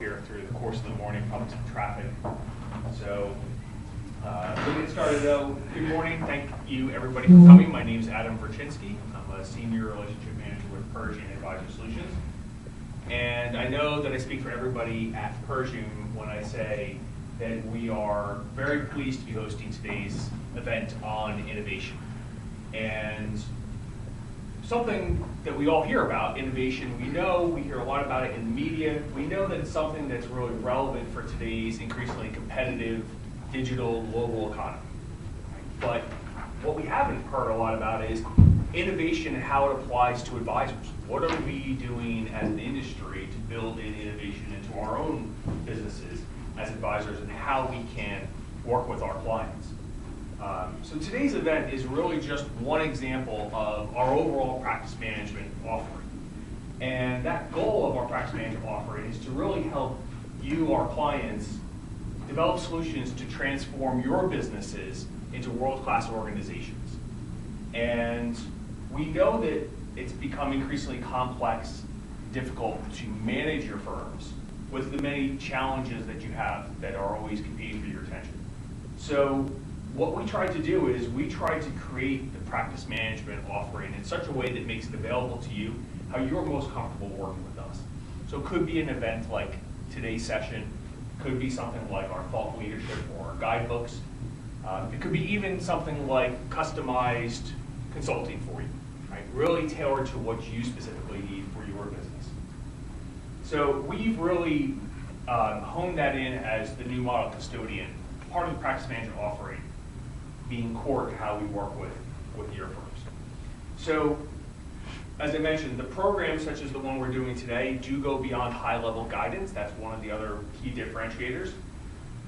here through the course of the morning, probably some traffic. So we'll get started though. Good morning. Thank you everybody for coming. My name is Adam Verchinsky. I'm a senior relationship manager with Pershing Advisor Solutions. And I know that I speak for everybody at Pershing when I say that we are very pleased to be hosting today's event on innovation. And something that we all hear about, innovation, we hear a lot about it in the media. We know that it's something that's really relevant for today's increasingly competitive digital global economy. But what we haven't heard a lot about is innovation and how it applies to advisors. What are we doing as an industry to build in innovation into our own businesses as advisors and how we can work with our clients? So today's event is really just one example of our overall practice management offering. And that goal of our practice management offering is to really help you, our clients, develop solutions to transform your businesses into world-class organizations. And we know that it's become increasingly complex, difficult to manage your firms with the many challenges that you have that are always competing for your attention. So what we tried to do is we tried to create the practice management offering in such a way that makes it available to you how you're most comfortable working with us. So it could be an event like today's session, could be something like our thought leadership or our guidebooks. It could be even something like customized consulting for you, right? Really tailored to what you specifically need for your business. So we've really honed that in as the new model custodian, part of the practice management offering being core to how we work with your firms. So, as I mentioned, the programs such as the one we're doing today do go beyond high-level guidance. That's one of the other key differentiators.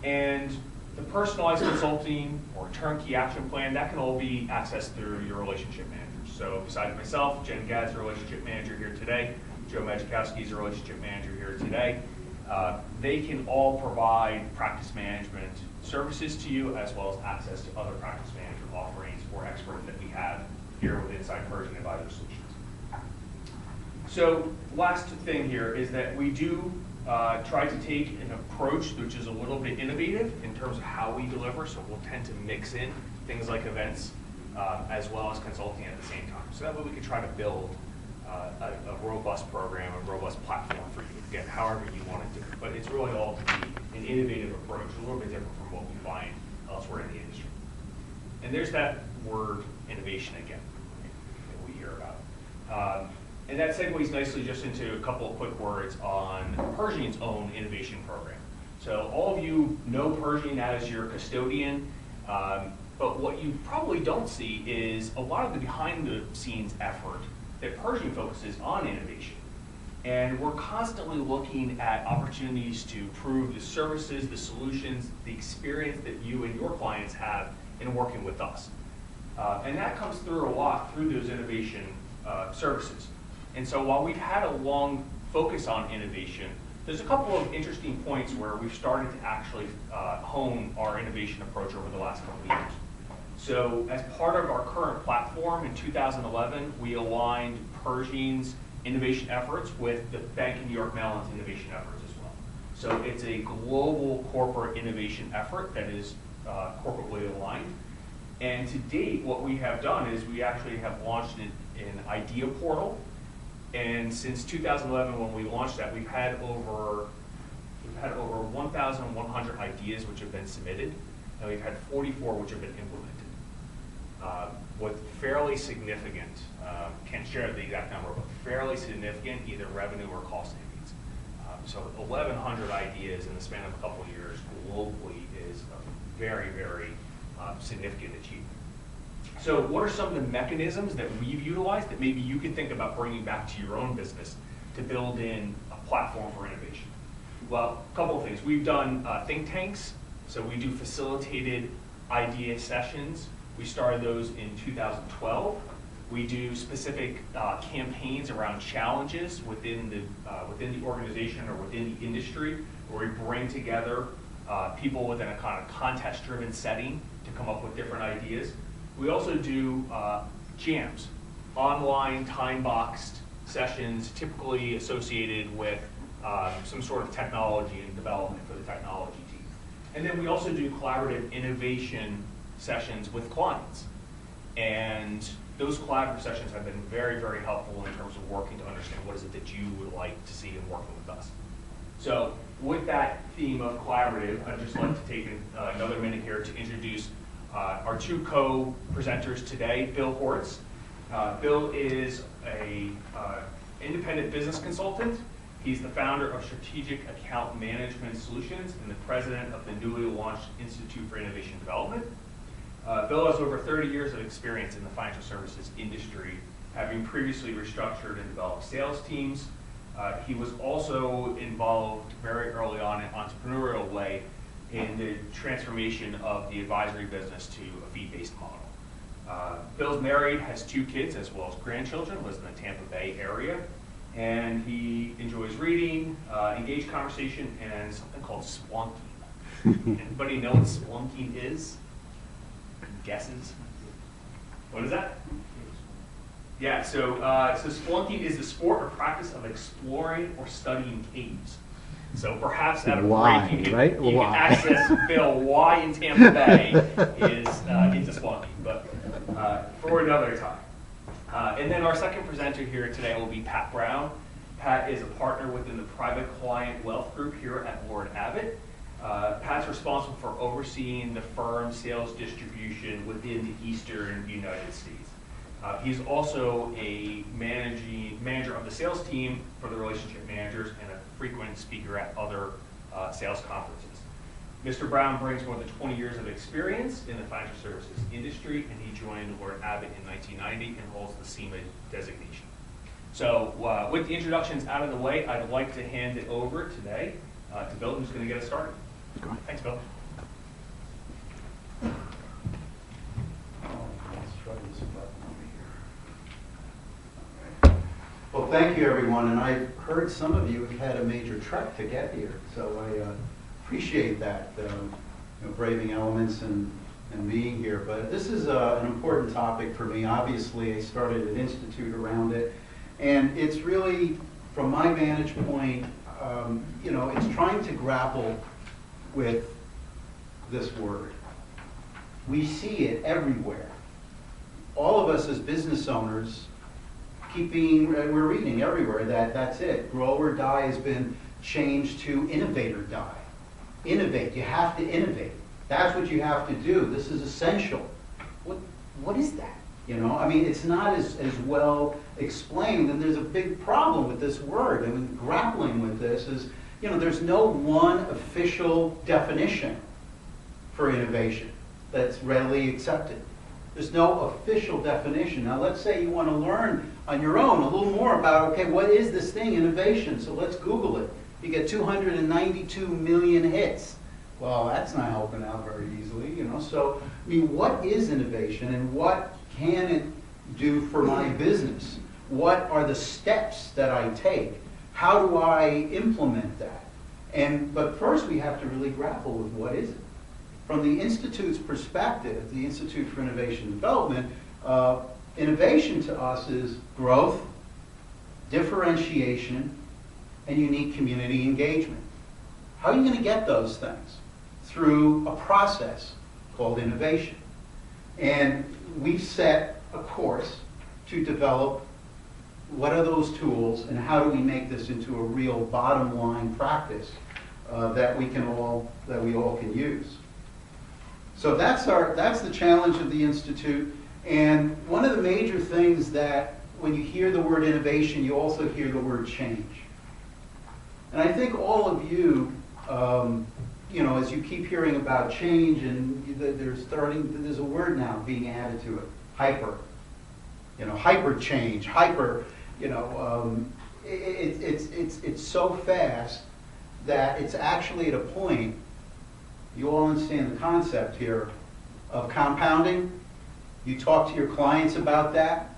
And the personalized consulting or turnkey action plan, that can all be accessed through your relationship managers. So besides myself, Jen Gadd's a relationship manager here today. Joe Majkowski is a relationship manager here today. They can all provide practice management services to you as well as access to other practice management offerings or experts that we have here with inside Pershing Advisor Solutions. So last thing here is that we do try to take an approach which is a little bit innovative in terms of how we deliver. So we'll tend to mix in things like events as well as consulting at the same time. So that way we can try to build a robust program, a robust platform for you to get however you want to do it. But it's really all to be an innovative approach, a little bit different from what we find elsewhere in the industry. And there's that word innovation again that we hear about. And that segues nicely just into a couple of quick words on Pershing's own innovation program. So all of you know Pershing as your custodian, but what you probably don't see is a lot of the behind the scenes effort that Pershing focuses on innovation. And we're constantly looking at opportunities to improve the services, the solutions, the experience that you and your clients have in working with us. And that comes through a lot through those innovation services. And so while we've had a long focus on innovation, there's a couple of interesting points where we've started to actually hone our innovation approach over the last couple of years. So as part of our current platform in 2011, we aligned Pershing's innovation efforts with the Bank of New York Mellon's innovation efforts as well. So it's a global corporate innovation effort that is corporately aligned. And to date, what we have done is we actually have launched an idea portal. And since 2011, when we launched that, we've had over 1,100 ideas which have been submitted, and we've had 44 which have been implemented. With fairly significant, can't share the exact number, but fairly significant either revenue or cost savings. So 1,100 ideas in the span of a couple of years globally is a very, very significant achievement. So what are some of the mechanisms that we've utilized that maybe you can think about bringing back to your own business to build in a platform for innovation? Well, a couple of things. We've done think tanks. So we do facilitated idea sessions. We started those in 2012. We do specific campaigns around challenges within the organization or within the industry, where we bring together people within a kind of contest-driven setting to come up with different ideas. We also do jams, online time-boxed sessions typically associated with some sort of technology and development for the technology team. And then we also do collaborative innovation sessions with clients. And those collaborative sessions have been very, very helpful in terms of working to understand what is it that you would like to see in working with us. So with that theme of collaborative, I'd just like to take another minute here to introduce our two co-presenters today, Bill Hortz. Bill is an independent business consultant. He's the founder of Strategic Account Management Solutions and the president of the newly launched Institute for Innovation Development. Bill has over 30 years of experience in the financial services industry, having previously restructured and developed sales teams. He was also involved very early on in an entrepreneurial way in the transformation of the advisory business to a fee-based model. Bill's married, has 2 kids as well as grandchildren, lives in the Tampa Bay area, and he enjoys reading, engaged conversation, and something called splunking. Anybody know what splunking is? Guesses? What is that? Yeah, so splunking is the sport or practice of exploring or studying caves. So perhaps at a break you can access Bill why in Tampa Bay is into splunking, but for another time. And then our second presenter here today will be Pat Brown. Pat is a partner within the Private Client Wealth Group here at Lord Abbett. Pat's responsible for overseeing the firm's sales distribution within the Eastern United States. He's also a manager of the sales team for the relationship managers and a frequent speaker at other sales conferences. Mr. Brown brings more than 20 years of experience in the financial services industry, and he joined Lord Abbett in 1990 and holds the SEMA designation. So with the introductions out of the way, I'd like to hand it over today to Bill, who's going to get us started. Thanks, Bill. Well, thank you, everyone. And I've heard some of you have had a major trek to get here, so I appreciate that, braving elements and being here. But this is an important topic for me. Obviously, I started an institute around it, and it's really, from my vantage point, it's trying to grapple with this word. We see it everywhere. All of us as business owners we're reading everywhere that's it. Grow or die has been changed to innovate or die. Innovate, you have to innovate. That's what you have to do. This is essential. What is that? It's not as well explained, and there's a big problem with this word. Grappling with this is, there's no one official definition for innovation that's readily accepted. There's no official definition. Now, let's say you want to learn on your own a little more about, okay, what is this thing, innovation? So let's Google it. You get 292 million hits. Well, that's not helping out very easily, So, what is innovation, and what can it do for my business? What are the steps that I take? How do I implement that? But first, we have to really grapple with what is it. From the Institute's perspective, the Institute for Innovation Development, innovation to us is growth, differentiation, and unique community engagement. How are you going to get those things? Through a process called innovation. And we've set a course to develop what are those tools and how do we make this into a real bottom line practice that we all can use. So that's the challenge of the Institute. And one of the major things that when you hear the word innovation, you also hear the word change. And I think all of you, as you keep hearing about change, and there's a word now being added to it, hyper. Hyper change, hyper. It's so fast that it's actually at a point. You all understand the concept here of compounding. You talk to your clients about that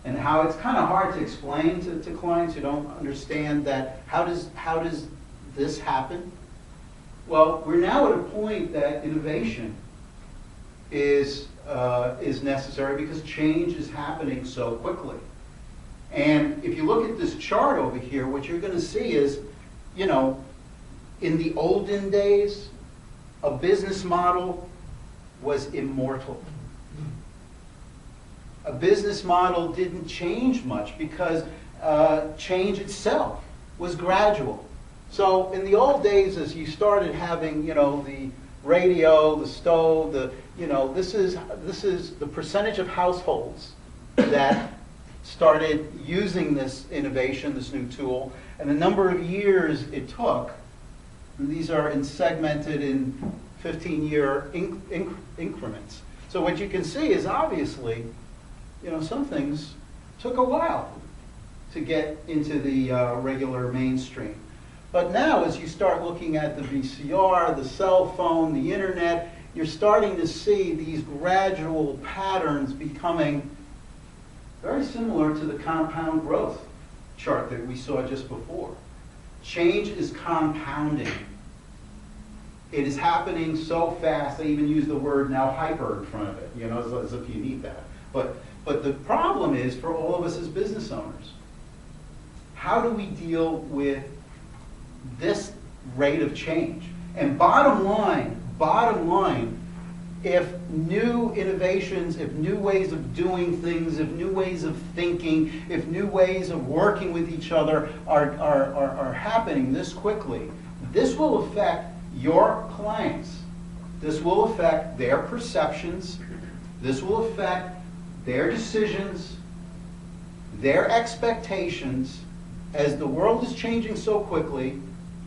and how it's kind of hard to explain to clients who don't understand that. How does this happen? Well, we're now at a point that innovation is necessary because change is happening so quickly. And if you look at this chart over here, what you're going to see is you know, in the olden days, a business model was immortal. A business model didn't change much because change itself was gradual. So in the old days, as you started having, you know, the radio, the stove, this is the percentage of households that started using this innovation, this new tool, and the number of years it took. And these are segmented in 15-year increments. So what you can see is obviously, you know, some things took a while to get into the regular mainstream. But now, as you start looking at the VCR, the cell phone, the internet, you're starting to see these gradual patterns becoming very similar to the compound growth chart that we saw just before. Change is compounding. It is happening so fast, they even use the word now hyper in front of it, you know, as if you need that. But the problem is, for all of us as business owners, how do we deal with this rate of change? And bottom line, if new innovations, if new ways of doing things, if new ways of thinking, if new ways of working with each other are happening this quickly, this will affect your clients. This will affect their perceptions. This will affect their decisions, their expectations. As the world is changing so quickly,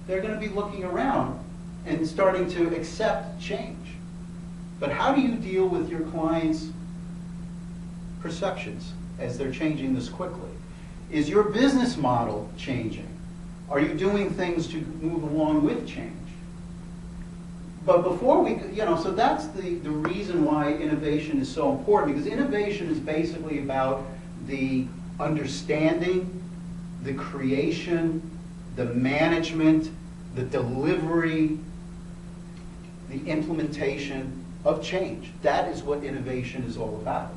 they're going to be looking around and starting to accept change. But how do you deal with your clients' perceptions as they're changing this quickly? Is your business model changing? Are you doing things to move along with change? But before we, you know, so that's the reason why innovation is so important, because innovation is basically about the understanding, the creation, the management, the delivery, the implementation of change. That is what innovation is all about.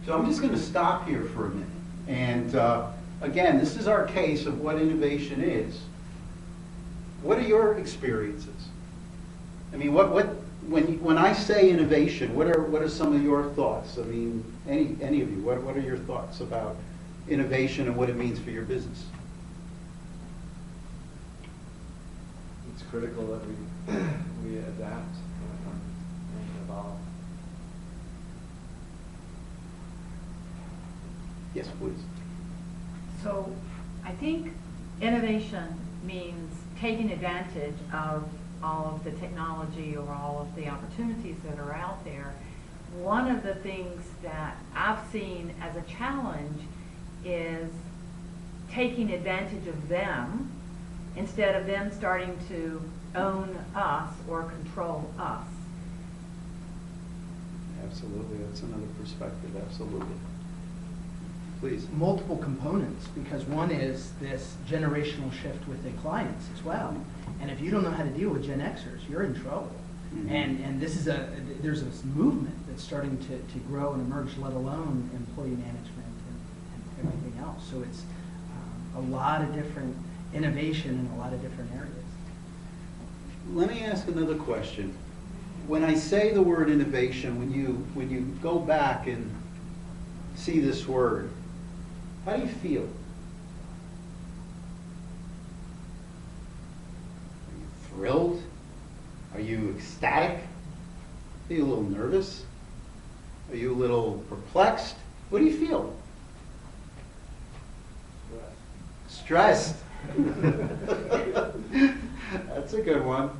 So I'm just going to stop here for a minute. And again, this is our case of what innovation is. What are your experiences? I mean, when I say innovation, what are some of your thoughts? I mean, any of you, what are your thoughts about innovation and what it means for your business? It's critical that we adapt and evolve. Yes, please. So I think innovation means taking advantage of all of the technology or all of the opportunities that are out there. One of the things that I've seen as a challenge is taking advantage of them instead of them starting to own us or control us. Absolutely, that's another perspective, absolutely. Please. Multiple components, because one is this generational shift with the clients as well. And if you don't know how to deal with Gen Xers, you're in trouble. Mm-hmm. And this is there's this movement that's starting to grow and emerge, let alone employee management and everything else. So it's a lot of different innovation in a lot of different areas. Let me ask another question. When I say the word innovation, when you go back and see this word, how do you feel? Are you thrilled? Are you ecstatic? Are you a little nervous? Are you a little perplexed? What do you feel? Stressed. That's a good one.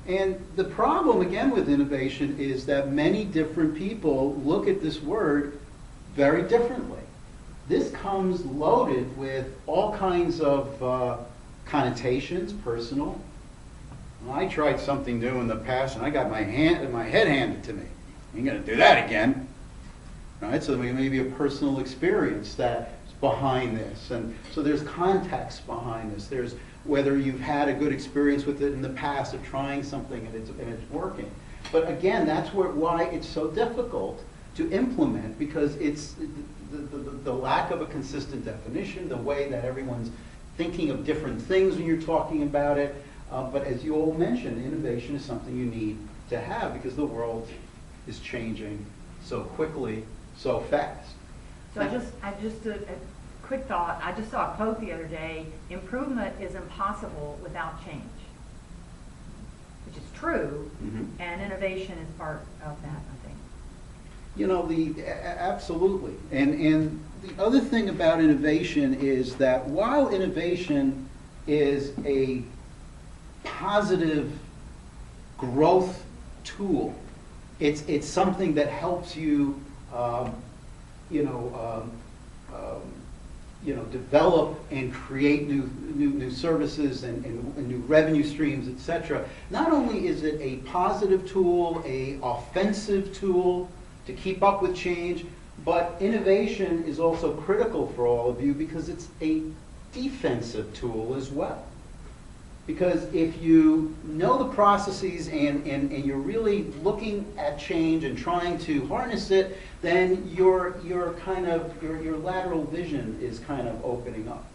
And the problem, again, with innovation is that many different people look at this word very differently. This comes loaded with all kinds of connotations, personal. Well, I tried something new in the past and I got my head handed to me. I ain't going to do that again. Right? So there may be a personal experience that's behind this. And so there's context behind this. There's whether you've had a good experience with it in the past of trying something and it's working. But again, that's why it's so difficult to implement, because it's the lack of a consistent definition, the way that everyone's thinking of different things when you're talking about it. But as you all mentioned, innovation is something you need to have because the world is changing so quickly, so fast. So I just a quick thought. I just saw a quote the other day: "Improvement is impossible without change," which is true, and innovation is part of that, I think. You know, absolutely. And the other thing about innovation is that while innovation is a positive growth tool, it's something that helps you, develop and create new services and new revenue streams, etc. Not only is it a positive tool, a offensive tool to keep up with change, but innovation is also critical for all of you because it's a defensive tool as well. Because if you know the processes and you're really looking at change and trying to harness it, then your lateral vision is kind of opening up.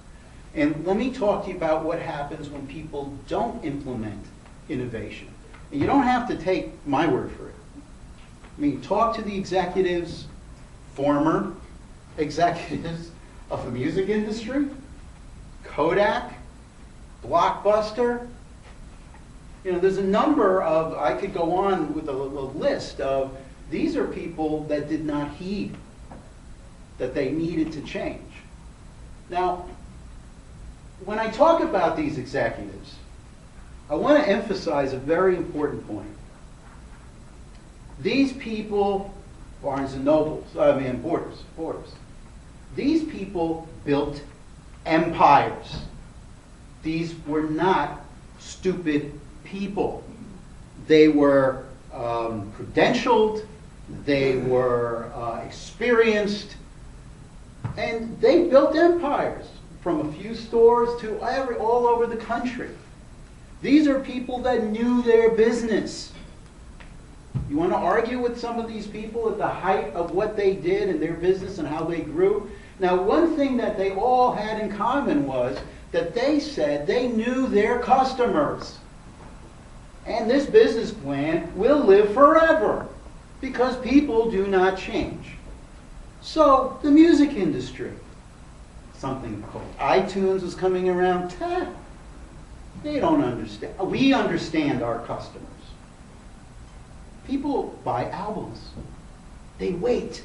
And let me talk to you about what happens when people don't implement innovation. And you don't have to take my word for it. I mean, talk to the executives, former executives of the music industry, Kodak, Blockbuster. You know, there's a number of, I could go on with a list of, these are people that did not heed that they needed to change. Now, when I talk about these executives, I want to emphasize a very important point. These people, Barnes and Nobles, Borders, these people built empires. These were not stupid people. They were credentialed, they were experienced, and they built empires from a few stores to all over the country. These are people that knew their business. You want to argue with some of these people at the height of what they did in their business and how they grew? Now, one thing that they all had in common was that they said they knew their customers. And this business plan will live forever because people do not change. So, the music industry, something called iTunes was coming around. They don't understand. We understand our customers. People buy albums. They wait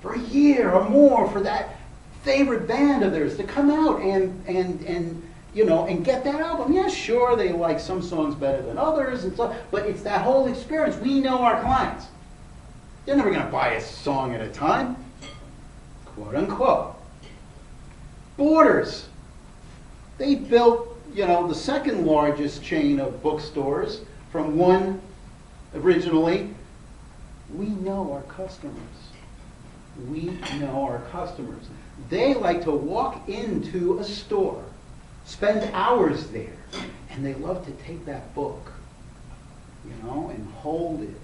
for a year or more for that favorite band of theirs to come out and get that album. Yeah, sure, they like some songs better than others, and so, but it's that whole experience. We know our clients. They're never going to buy a song at a time, quote unquote. Borders. They built, the second largest chain of bookstores from one originally. We know our customers. We know our customers. They like to walk into a store, spend hours there, and they love to take that book, and hold it,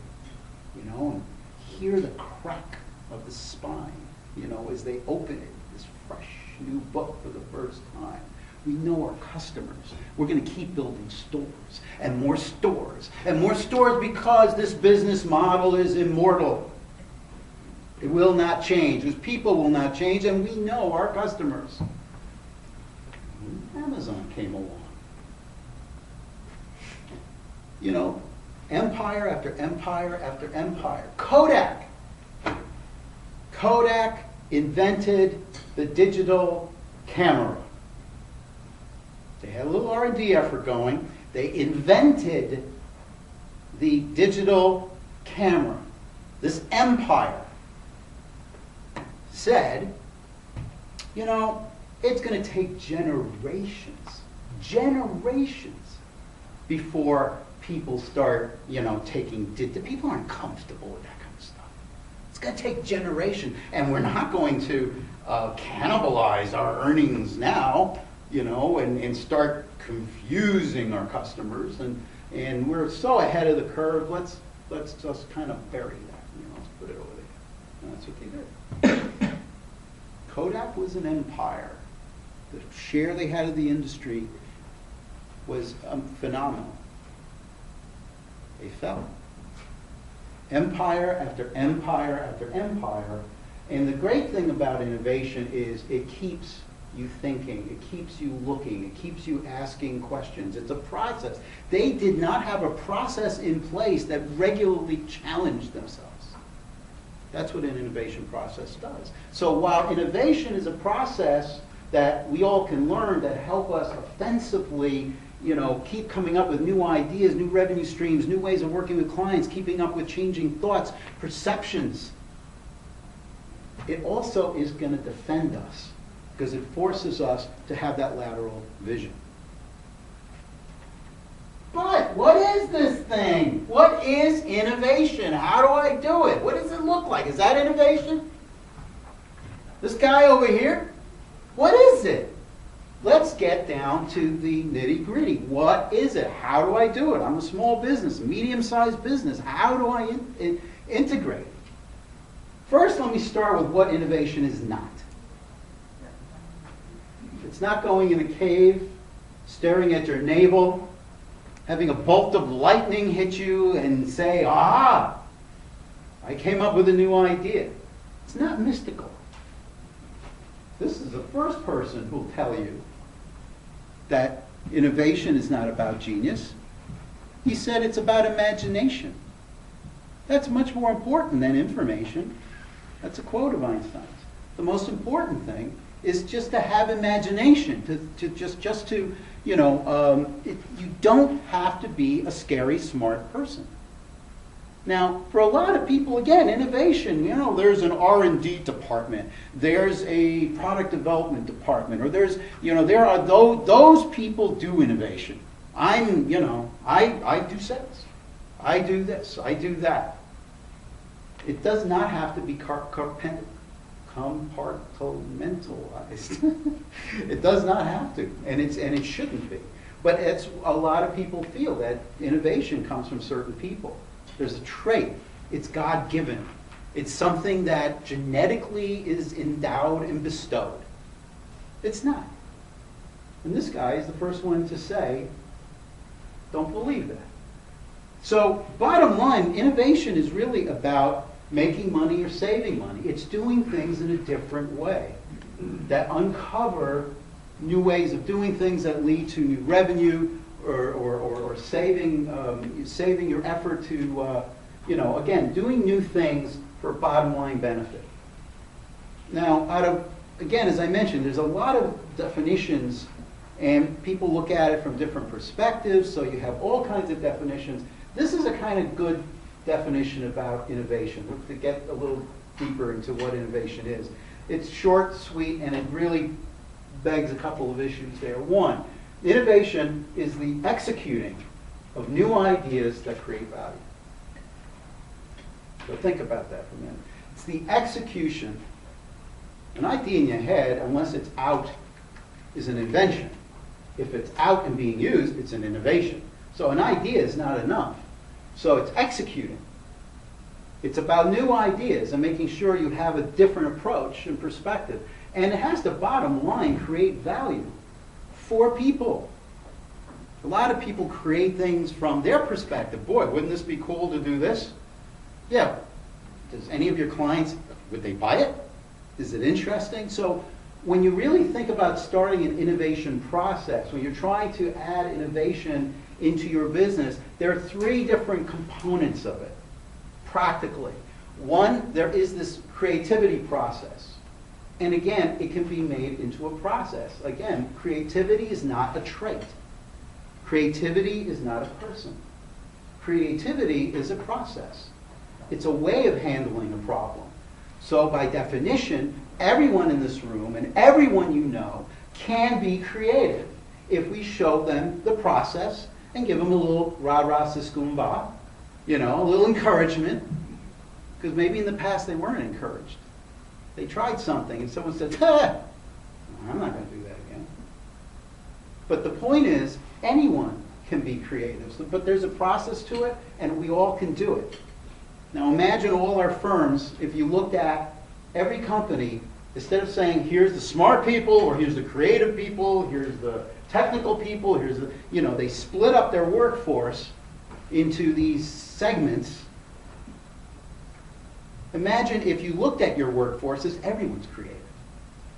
and hear the crack of the spine, as they open it, this fresh new book for the first time. We know our customers. We're going to keep building stores and more stores and more stores because this business model is immortal. It will not change. Because people will not change, and we know our customers. Amazon came along. Empire after empire after empire. Kodak invented the digital camera. They had a little R&D effort going. They invented the digital camera. This empire said, it's going to take generations before people start, taking, people aren't comfortable with that kind of stuff. It's going to take generations, and we're not going to cannibalize our earnings now, and start confusing our customers, and we're so ahead of the curve, let's just kind of bury that, let's put it over there. And that's what they did. Kodak was an empire the share they had of the industry was phenomenal. They fell. Empire after empire after empire. And the great thing about innovation is it keeps you thinking, it keeps you looking, it keeps you asking questions. It's a process. They did not have a process in place that regularly challenged themselves. That's what an innovation process does. So while innovation is a process that we all can learn that help us offensively, keep coming up with new ideas, new revenue streams, new ways of working with clients, keeping up with changing thoughts, perceptions, it also is going to defend us because it forces us to have that lateral vision. But what is this thing? What is innovation? How do I do it? What does it look like? Is that innovation? This guy over here? What is it? Let's get down to the nitty-gritty. What is it? How do I do it? I'm a small business, medium-sized business. How do I integrate? First, let me start with what innovation is not. It's not going in a cave, staring at your navel, having a bolt of lightning hit you and say, "Ah, I came up with a new idea." It's not mystical. This is the first person who will tell you that innovation is not about genius. He said it's about imagination. That's much more important than information. That's a quote of Einstein's. The most important thing is just to have imagination, you don't have to be a scary, smart person. Now, for a lot of people, again, innovation, there's an R&D department, there's a product development department, or there are those people do innovation. I do sales. I do this, I do that. It does not have to be compartmentalized. It does not have to, and it shouldn't be. But a lot of people feel that innovation comes from certain people. There's a trait. It's God-given. It's something that genetically is endowed and bestowed. It's not. And this guy is the first one to say, don't believe that. So, bottom line, innovation is really about making money or saving money. It's doing things in a different way that uncover new ways of doing things that lead to new revenue or saving your effort to, again, doing new things for bottom line benefit. Now, again, as I mentioned, there's a lot of definitions and people look at it from different perspectives, so you have all kinds of definitions. This is a kind of good definition about innovation, to get a little deeper into what innovation is. It's short, sweet, and it really begs a couple of issues there. One, innovation is the executing of new ideas that create value. So think about that for a minute. It's the execution. An idea in your head, unless it's out, is an invention. If it's out and being used, it's an innovation. So an idea is not enough. So it's executing. It's about new ideas and making sure you have a different approach and perspective. And it has to, bottom line, create value for people. A lot of people create things from their perspective. Boy, wouldn't this be cool to do this? Yeah. Does any of your clients, would they buy it? Is it interesting? So when you really think about starting an innovation process, when you're trying to add innovation into your business, there are three different components of it, practically. One, there is this creativity process. And again, it can be made into a process. Again, creativity is not a trait. Creativity is not a person. Creativity is a process. It's a way of handling a problem. So by definition, everyone in this room and everyone you know can be creative if we show them the process and give them a little rah-rah siskumba, a little encouragement, because maybe in the past they weren't encouraged. They tried something and someone said, I'm not going to do that again. But the point is, anyone can be creative, but there's a process to it and we all can do it. Now imagine all our firms, if you looked at every company Instead of saying, here's the smart people, or here's the creative people, here's the technical people, here's the, they split up their workforce into these segments. Imagine if you looked at your workforce as everyone's creative.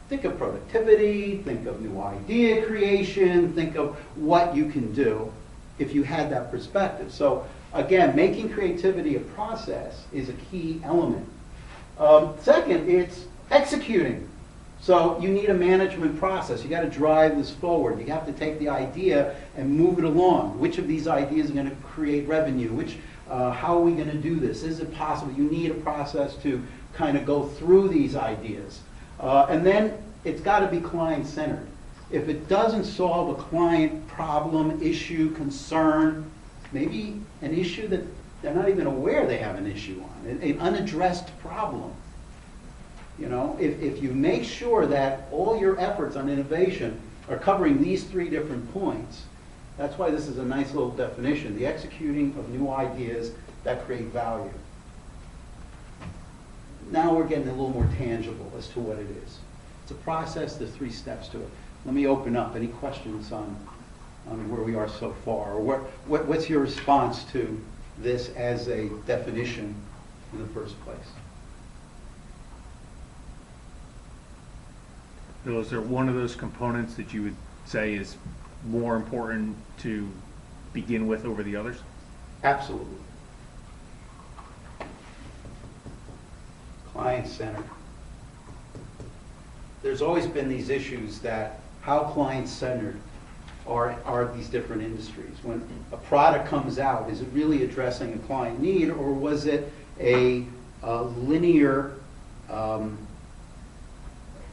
Think of productivity, think of new idea creation, think of what you can do if you had that perspective. So again, making creativity a process is a key element. Second, it's executing. So you need a management process. You got to drive this forward. You have to take the idea and move it along. Which of these ideas are going to create revenue? How are we going to do this? Is it possible? You need a process to kind of go through these ideas. And then it's got to be client-centered. If it doesn't solve a client problem, issue, concern, maybe an issue that they're not even aware they have an issue on, an unaddressed problem. If you make sure that all your efforts on innovation are covering these three different points, that's why this is a nice little definition, the executing of new ideas that create value. Now we're getting a little more tangible as to what it is. It's a process, there's 3 steps to it. Let me open up. Any questions on where we are so far? Or what's your response to this as a definition in the first place? Bill, is there one of those components that you would say is more important to begin with over the others? Absolutely. Client-centered. There's always been these issues that how client-centered are these different industries. When a product comes out, is it really addressing a client need, or was it a linear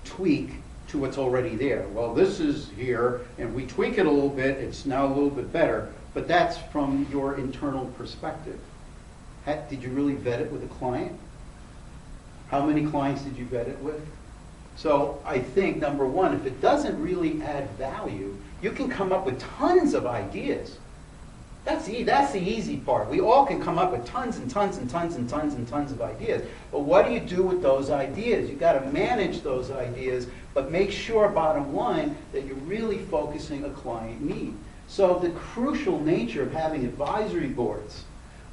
tweak to what's already there? Well, this is here, and we tweak it a little bit, it's now a little bit better, but that's from your internal perspective. Did you really vet it with a client? How many clients did you vet it with? So I think, number one, if it doesn't really add value, you can come up with tons of ideas. That's the easy part. We all can come up with tons and tons and tons and tons and tons of ideas. But what do you do with those ideas? You've got to manage those ideas, but make sure, bottom line, that you're really focusing a client need. So the crucial nature of having advisory boards,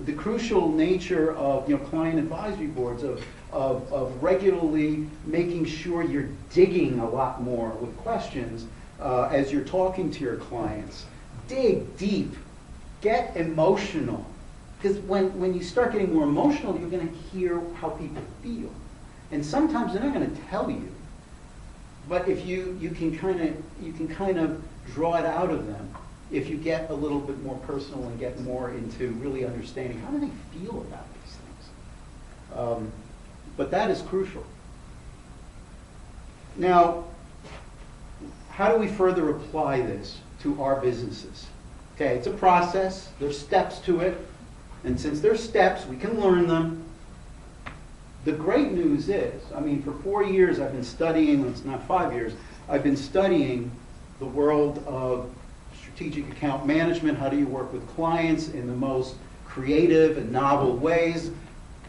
the crucial nature of client advisory boards, of regularly making sure you're digging a lot more with questions as you're talking to your clients. Dig deep. Get emotional. Because when you start getting more emotional, you're going to hear how people feel. And sometimes they're not going to tell you. But if you can kind of draw it out of them, if you get a little bit more personal and get more into really understanding how do they feel about these things. But that is crucial. Now, how do we further apply this to our businesses? Okay, it's a process. There's steps to it. And since there's steps, we can learn them. The great news is, for 4 years I've been studying, it's not 5 years, I've been studying the world of strategic account management. How do you work with clients in the most creative and novel ways?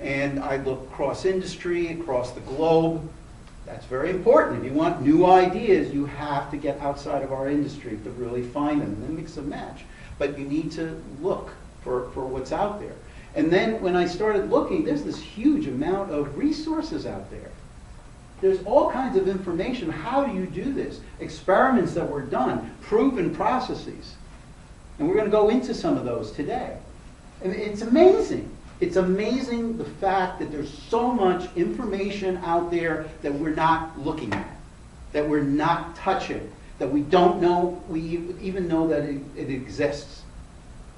And I look across industry, across the globe. That's very important. If you want new ideas, you have to get outside of our industry to really find them and then mix and match. But you need to look for what's out there. And then when I started looking, there's this huge amount of resources out there. There's all kinds of information. How do you do this? Experiments that were done, proven processes. And we're going to go into some of those today. And it's amazing. It's amazing the fact that there's so much information out there that we're not looking at, that we're not touching, that we don't know, we even know that it exists.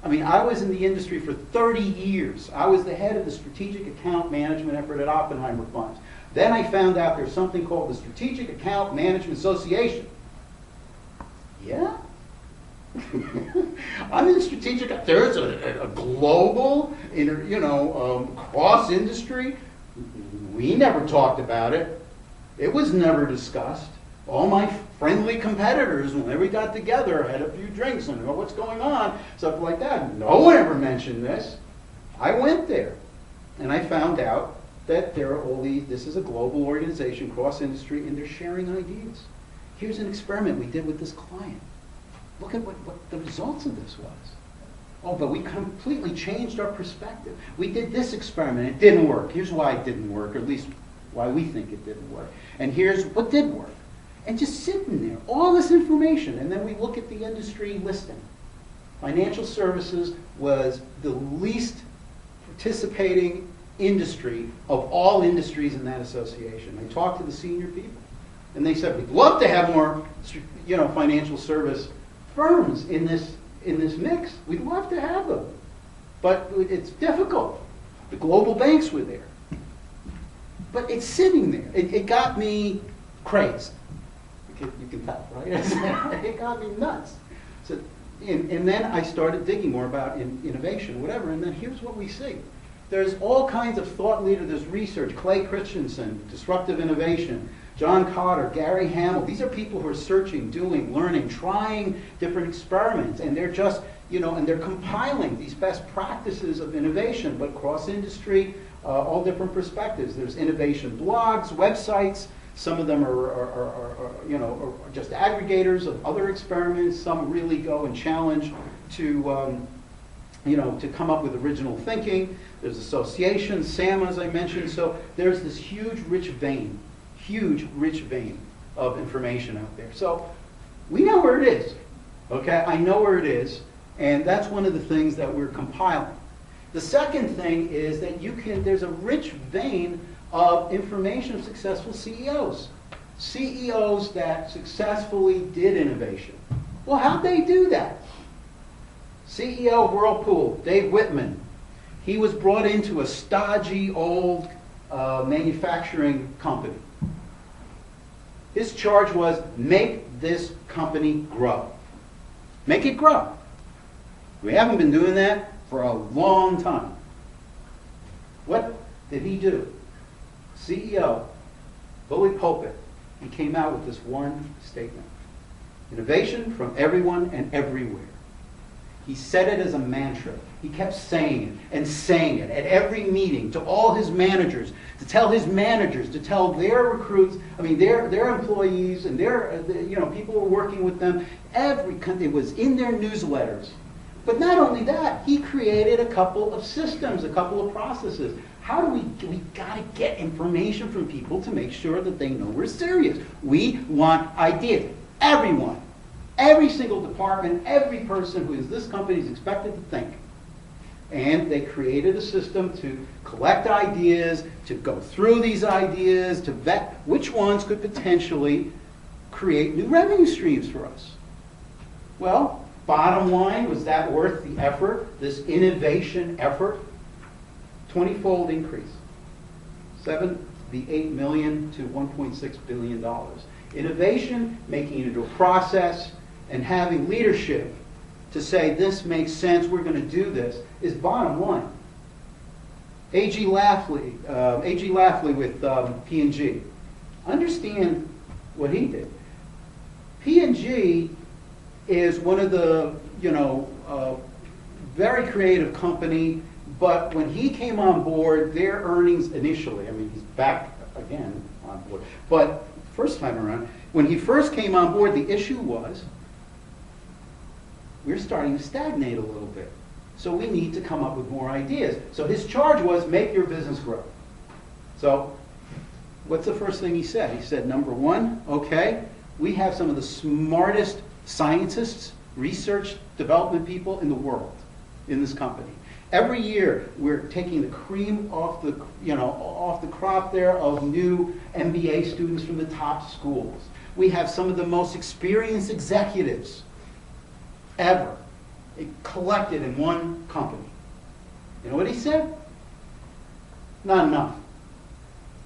I was in the industry for 30 years. I was the head of the strategic account management effort at Oppenheimer Funds. Then I found out there's something called the Strategic Account Management Association. Yeah? I'm in strategic. There's a global, cross-industry. We never talked about it. It was never discussed. All my friendly competitors, when we got together, had a few drinks and what's going on, stuff like that. No one ever mentioned this. I went there, and I found out that there are all these, this is a global organization, cross-industry, and they're sharing ideas. Here's an experiment we did with this client. Look at what the results of this was. Oh, but we completely changed our perspective. We did this experiment, it didn't work. Here's why it didn't work, or at least why we think it didn't work. And here's what did work. And just sitting there, all this information, and then we look at the industry listing. Financial services was the least participating industry of all industries in that association. I talked to the senior people, and they said, we'd love to have more, financial service firms in this mix. We'd love to have them, but it's difficult. The global banks were there, but it's sitting there. It got me crazed. You can tell, right? It got me nuts. So, and then I started digging more about innovation, whatever, and then here's what we see. There's all kinds of thought leaders, there's research, Clay Christensen, disruptive innovation, John Cotter, Gary Hamel. These are people who are searching, doing, learning, trying different experiments, and they're just, and they're compiling these best practices of innovation, but cross-industry, all different perspectives. There's innovation blogs, websites. Some of them are just aggregators of other experiments. Some really go and challenge to come up with original thinking. There's associations, SAM, as I mentioned. So there's this huge, rich vein of information out there. So we know where it is, okay? I know where it is, and that's one of the things that we're compiling. The second thing is that there's a rich vein of information of successful CEOs. CEOs that successfully did innovation. Well, how'd they do that? CEO of Whirlpool, Dave Whitman. He was brought into a stodgy old manufacturing company. His charge was, make this company grow. Make it grow. We haven't been doing that for a long time. What did he do? CEO, bully pulpit, he came out with this one statement. Innovation from everyone and everywhere. He said it as a mantra. He kept saying it at every meeting to all his managers, to tell their recruits, their employees and their people who were working with them. It was in their newsletters. But not only that, he created a couple of systems, a couple of processes. How do we got to get information from people to make sure that they know we're serious. We want ideas. Everyone, every single department, every person who is this company is expected to think. And they created a system to collect ideas, to go through these ideas, to vet which ones could potentially create new revenue streams for us. Well, bottom line, was that worth the effort, this innovation effort? 20-fold increase. $8 million to $1.6 billion. Innovation, making it into a process, and having leadership to say this makes sense, we're going to do this, is bottom line. A.G. Lafley with P&G. Understand what he did. P&G is one of the, very creative company, but when he came on board, their earnings initially, he's back again on board, but first time around, when he first came on board, the issue was we're starting to stagnate a little bit. So we need to come up with more ideas. So his charge was make your business grow. So what's the first thing he said? He said, number one, okay, we have some of the smartest scientists, research development people in the world in this company. Every year we're taking the cream off the crop there of new MBA students from the top schools. We have some of the most experienced executives ever collected in one company. You know what he said? Not enough.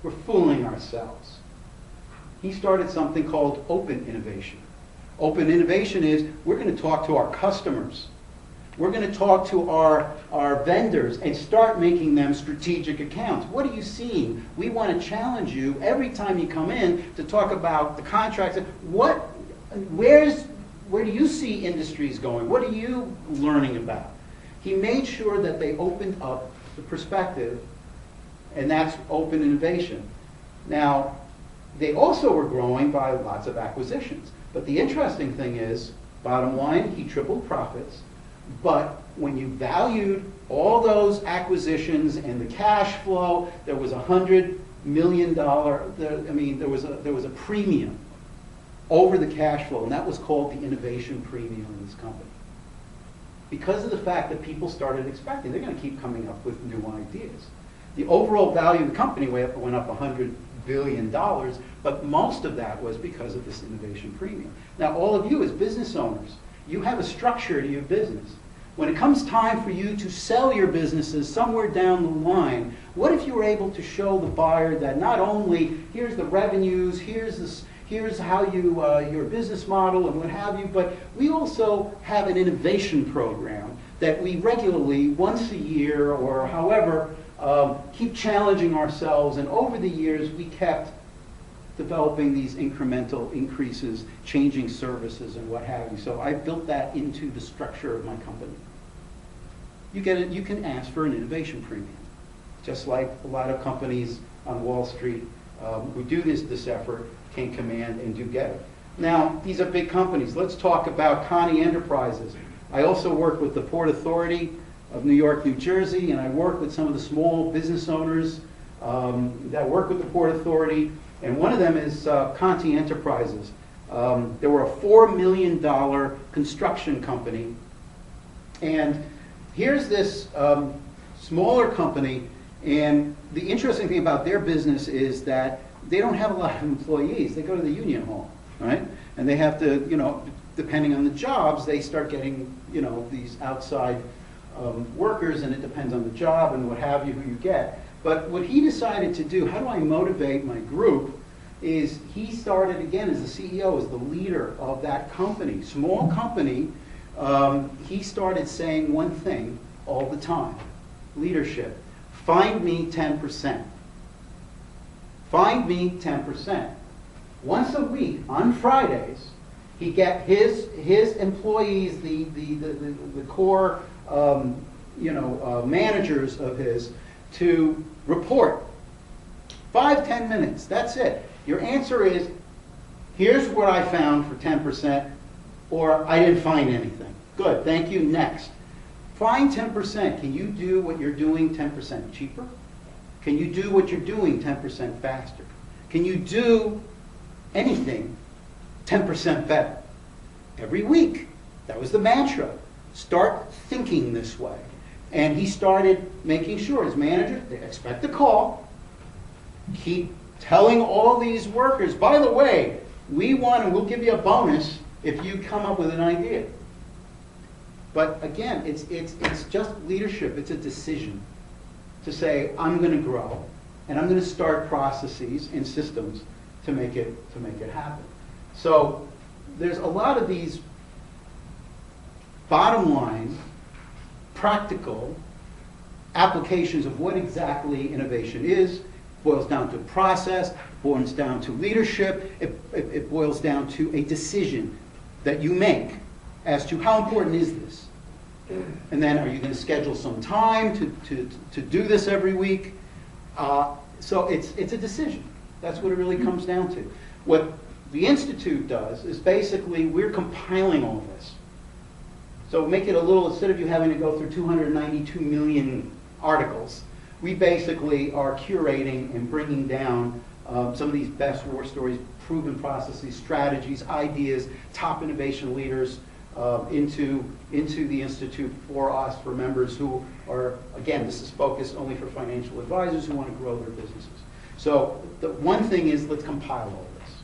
We're fooling ourselves. He started something called open innovation. Open innovation is we're going to talk to our customers. We're going to talk to our vendors and start making them strategic accounts. What are you seeing? We want to challenge you every time you come in to talk about the contracts. Where do you see industries going? What are you learning about? He made sure that they opened up the perspective and that's open innovation. Now, they also were growing by lots of acquisitions. But the interesting thing is, bottom line, he tripled profits, but when you valued all those acquisitions and the cash flow, there was $100 million, there was a premium over the cash flow, and that was called the innovation premium in this company. Because of the fact that people started expecting, they're going to keep coming up with new ideas. The overall value of the company went up $100 billion, but most of that was because of this innovation premium. Now, all of you as business owners, you have a structure to your business. When it comes time for you to sell your businesses somewhere down the line, what if you were able to show the buyer that not only here's the revenues, here's how you your business model and what have you, but we also have an innovation program that we regularly, once a year or however, keep challenging ourselves, and over the years we kept developing these incremental increases, changing services and what have you. So I built that into the structure of my company. You can ask for an innovation premium, just like a lot of companies on Wall Street who do this effort can command and do get it. Now, these are big companies. Let's talk about Connie Enterprises. I also work with the Port Authority of New York, New Jersey, and I work with some of the small business owners that work with the Port Authority, and one of them is Conti Enterprises. They were a $4 million construction company, and here's this smaller company, and the interesting thing about their business is that they don't have a lot of employees. They go to the union hall, right? And they have to, depending on the jobs, they start getting, these outside workers, and it depends on the job and what have you, who you get. But what he decided to do, how do I motivate my group, is he started, again, as the CEO, as the leader of that company, small company. He started saying one thing all the time: leadership. Find me 10%. Find me 10%. Once a week, on Fridays, he get his employees, the core managers of his, to report. 5-10 minutes, that's it. Your answer is, here's what I found for 10%, or I didn't find anything. Good, thank you, next. Find 10%. Can you do what you're doing 10% cheaper? Can you do what you're doing 10% faster? Can you do anything 10% better? Every week. That was the mantra. Start thinking this way. And he started making sure his manager, they expect a call, keep telling all these workers, by the way, we want and we'll give you a bonus if you come up with an idea. But again, it's just leadership. It's a decision to say, I'm going to grow, and I'm going to start processes and systems to make it happen. So there's a lot of these bottom line, practical applications of what exactly innovation is. Boils down to process, boils down to leadership, it boils down to a decision that you make as to how important is this. And then, are you going to schedule some time to do this every week? So it's a decision. That's what it really comes down to. What the Institute does is basically we're compiling all this. So make it a little, instead of you having to go through 292 million articles, we basically are curating and bringing down some of these best war stories, proven processes, strategies, ideas, top innovation leaders, into the Institute for us, for members who are, again, this is focused only for financial advisors who want to grow their businesses. So the one thing is, let's compile all this.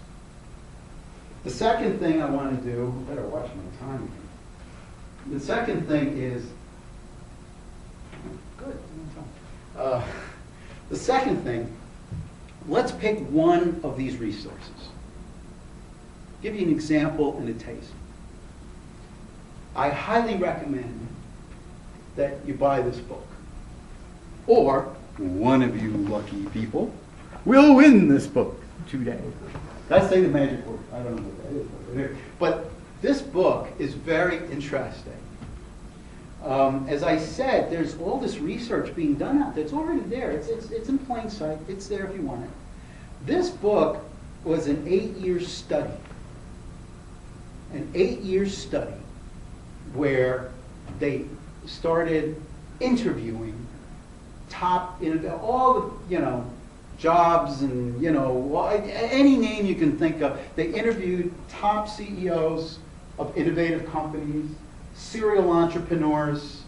The second thing I want to do, I better watch my time here. The second thing is, good. The second thing, let's pick one of these resources. Give you an example and a taste. I highly recommend that you buy this book. Or one of you lucky people will win this book today. That's say the magic word. I don't know what that is. But this book is very interesting. As I said, there's all this research being done out there. It's already there. It's in plain sight. It's there if you want it. This book was an 8-year study. An 8-year study where they started interviewing top, all the, jobs and, any name you can think of. They interviewed top CEOs of innovative companies, serial entrepreneurs,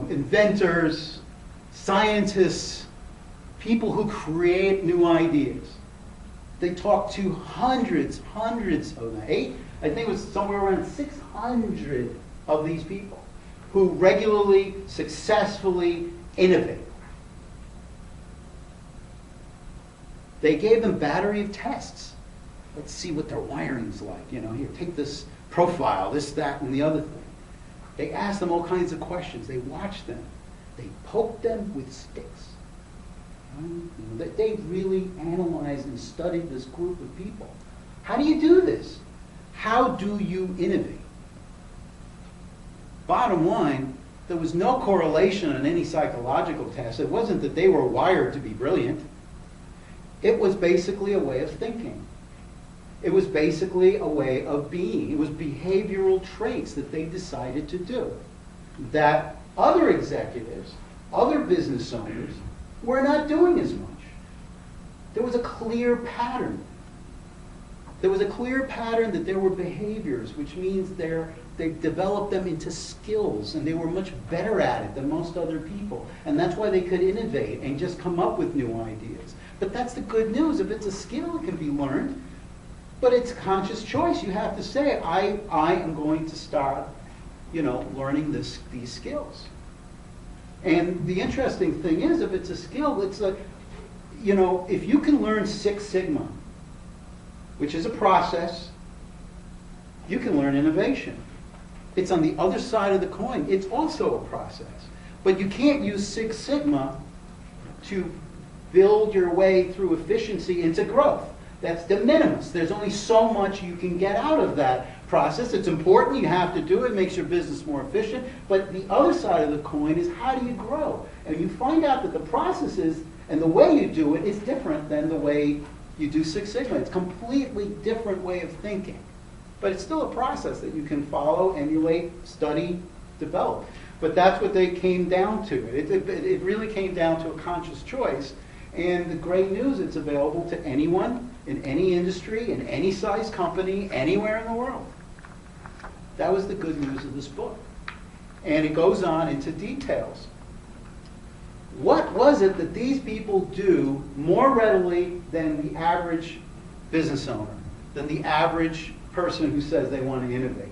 inventors, scientists, people who create new ideas. They talked to hundreds of them. I think it was somewhere around 600 of these people who regularly, successfully innovate. They gave them battery of tests. Let's see what their wiring's like. Here, take this profile, this, that, and the other thing. They asked them all kinds of questions. They watched them. They poked them with sticks. They really analyzed and studied this group of people. How do you do this? How do you innovate? Bottom line, there was no correlation on any psychological test. It wasn't that they were wired to be brilliant. It was basically a way of thinking. It was basically a way of being. It was behavioral traits that they decided to do that other executives, other business owners were not doing as much. There was a clear pattern. There was a clear pattern that there were behaviors, which means they developed them into skills, and they were much better at it than most other people. And that's why they could innovate and just come up with new ideas. But that's the good news. If it's a skill, it can be learned. But it's conscious choice. You have to say, I am going to start, learning these skills. And the interesting thing is, if it's a skill, it's like, if you can learn Six Sigma, which is a process, you can learn innovation. It's on the other side of the coin. It's also a process. But you can't use Six Sigma to build your way through efficiency into growth. That's de minimis. There's only so much you can get out of that process. It's important. You have to do it. It makes your business more efficient. But the other side of the coin is, how do you grow? And you find out that the processes and the way you do it is different than the way you do Six Sigma. It's a completely different way of thinking. But it's still a process that you can follow, emulate, study, develop. But that's what they came down to. It really came down to a conscious choice. And the great news, it's available to anyone in any industry, in any size company, anywhere in the world. That was the good news of this book. And it goes on into details. What was it that these people do more readily than the average business owner, than the average person who says they want to innovate?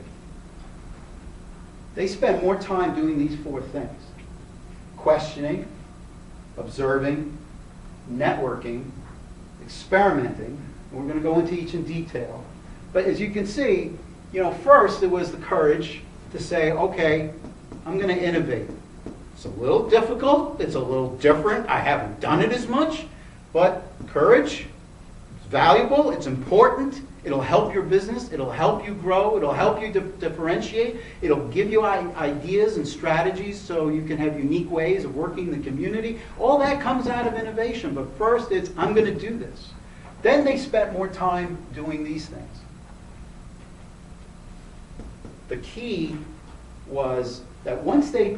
They spend more time doing these 4 things: questioning, observing, networking, experimenting. We're going to go into each in detail. But as you can see, first it was the courage to say, okay, I'm going to innovate. It's a little difficult. It's a little different. I haven't done it as much. But courage, it's valuable. It's important. It'll help your business. It'll help you grow. It'll help you differentiate. It'll give you ideas and strategies so you can have unique ways of working in the community. All that comes out of innovation. But first it's, I'm going to do this. Then they spent more time doing these things. The key was that once they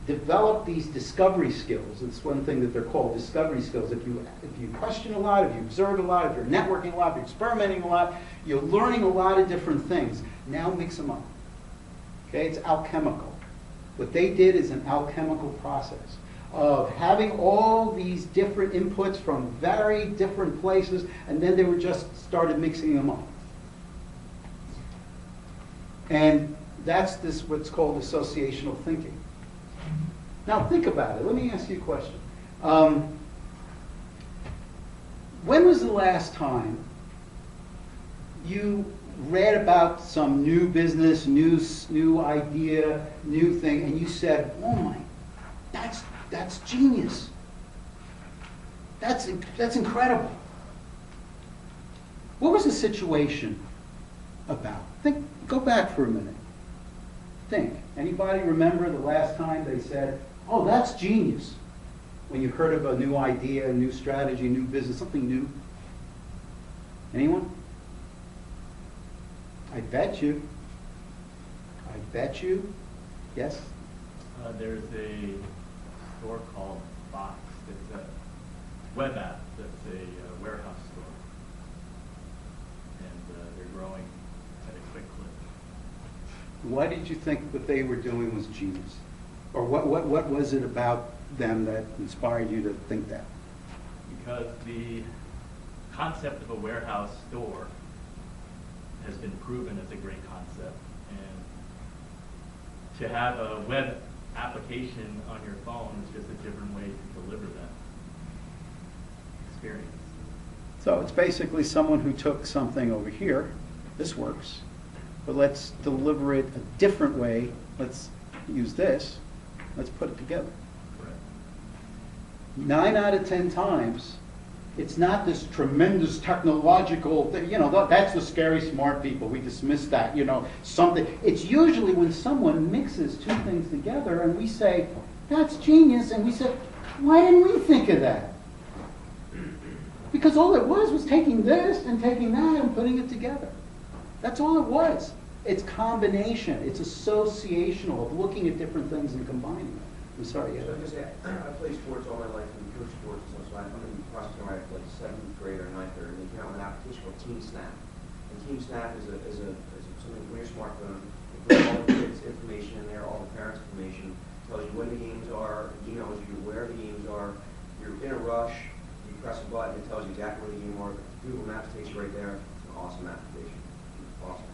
developed these discovery skills, it's one thing that they're called discovery skills. If you question a lot, if you observe a lot, if you're networking a lot, if you're experimenting a lot, you're learning a lot of different things. Now mix them up. Okay, it's alchemical. What they did is an alchemical process of having all these different inputs from very different places, and then they were just started mixing them up. And that's what's called associational thinking. Now think about it. Let me ask you a question. When was the last time you read about some new business, new idea, new thing, and you said, "Oh my, that's genius. That's incredible." What was the situation about? Go back for a minute. think. Anybody remember the last time they said, oh, that's genius? When you heard of a new idea, a new strategy, new business, something new? Anyone? I bet you. I bet you. Yes? There's a store called Box. It's a web app that's a warehouse store. And they're growing at a quick clip. Why did you think what they were doing was genius? Or what was it about them that inspired you to think that? Because the concept of a warehouse store has been proven as a great concept. And to have a web application on your phone is just a different way to deliver that experience. So it's basically someone who took something over here, this works, but let's deliver it a different way. Let's use this. Let's put it together. Correct. 9 out of 10 times, it's not this tremendous technological thing. You know, that's the scary smart people. We dismiss that, you know, something. It's usually when someone mixes two things together and we say, that's genius, and we say, why didn't we think of that? Because all it was taking this and taking that and putting it together. That's all it was. It's combination. It's associational of looking at different things and combining them. I'm sorry, yeah. So I just say, I played sports all my life and coached sports and stuff, so I'm in the process of my like 7th grade or 9th grade, and they came out with an application called Team Snap. And Team Snap is something from your smartphone. It puts all the kids' information in there, all the parents' information, tells you when the games are, emails you where the games are. You're in a rush, you press a button, it tells you exactly where the game are. Google Maps takes you right there. It's an awesome application. Awesome.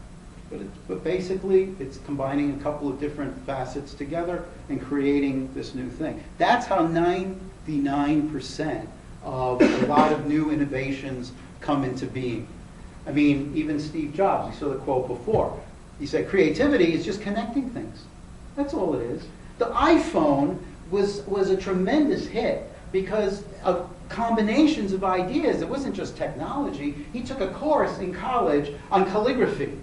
But basically, it's combining a couple of different facets together and creating this new thing. That's how 99% of a lot of new innovations come into being. I mean, even Steve Jobs, you saw the quote before. He said, creativity is just connecting things. That's all it is. The iPhone was a tremendous hit because of combinations of ideas. It wasn't just technology. He took a course in college on calligraphy.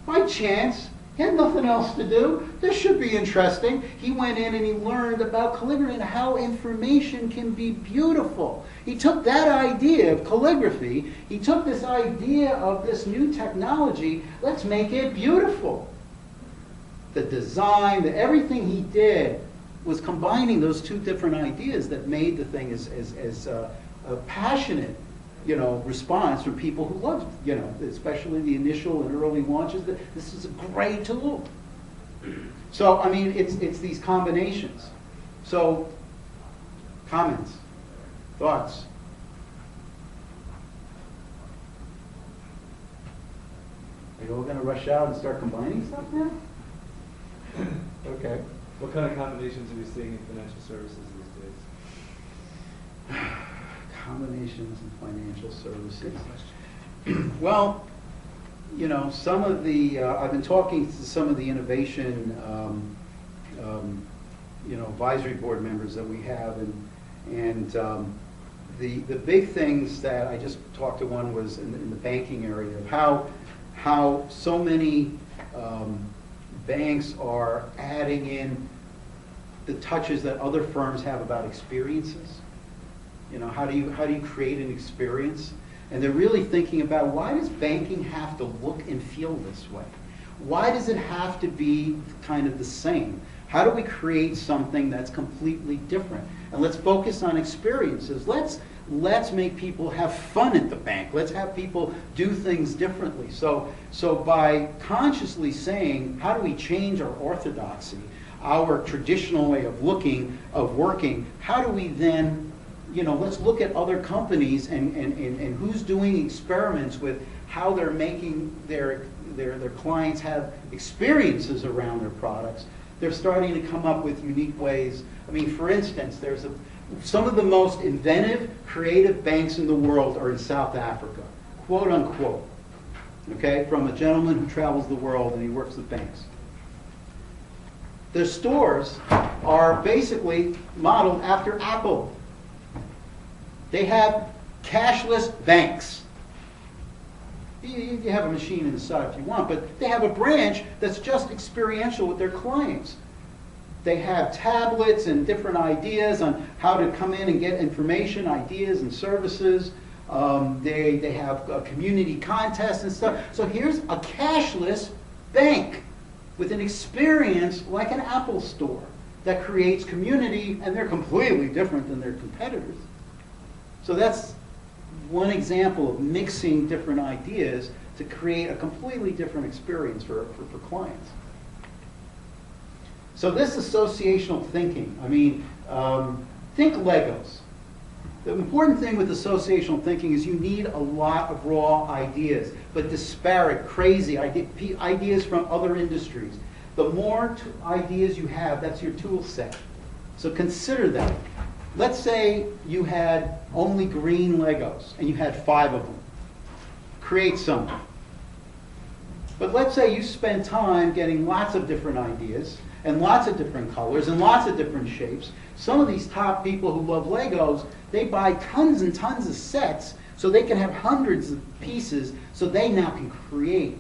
By chance, he had nothing else to do. This should be interesting. He went in and he learned about calligraphy and how information can be beautiful. He took that idea of calligraphy, he took this idea of this new technology, let's make it beautiful. The design, everything he did was combining those two different ideas that made the thing as passionate, you know, response from people who loved, you know, especially the initial and early launches. This is a great tool. So, I mean, it's these combinations. So, comments, thoughts? Are you all going to rush out and start combining stuff now? Okay. What kind of combinations are we seeing in financial services these days? Combinations in financial services. Well, you know, some of the, I've been talking to some of the innovation, you know, advisory board members that we have, and the big things that I just talked to one was in the banking area of how so many banks are adding in the touches that other firms have about experiences. You know, how do you create an experience? And they're really thinking about, why does banking have to look and feel this way? Why does it have to be kind of the same? How do we create something that's completely different? And let's focus on experiences. Let's make people have fun at the bank. Let's have people do things differently. So by consciously saying, how do we change our orthodoxy, our traditional way of looking, of working, how do we then, you know, let's look at other companies and who's doing experiments with how they're making their clients have experiences around their products. They're starting to come up with unique ways. I mean, for instance, some of the most inventive, creative banks in the world are in South Africa, quote unquote. Okay, from a gentleman who travels the world and he works with banks. Their stores are basically modeled after Apple. They have cashless banks. You have a machine inside if you want, but they have a branch that's just experiential with their clients. They have tablets and different ideas on how to come in and get information, ideas and services. They have community contests and stuff. So here's a cashless bank with an experience like an Apple store that creates community, and they're completely different than their competitors. So that's one example of mixing different ideas to create a completely different experience for clients. So this associational thinking, I mean, think Legos. The important thing with associational thinking is you need a lot of raw ideas, but disparate, crazy ideas from other industries. The more ideas you have, that's your tool set. So consider that. Let's say you had only green Legos and you had 5 of them. Create some. But let's say you spend time getting lots of different ideas and lots of different colors and lots of different shapes. Some of these top people who love Legos, they buy tons and tons of sets so they can have hundreds of pieces so they now can create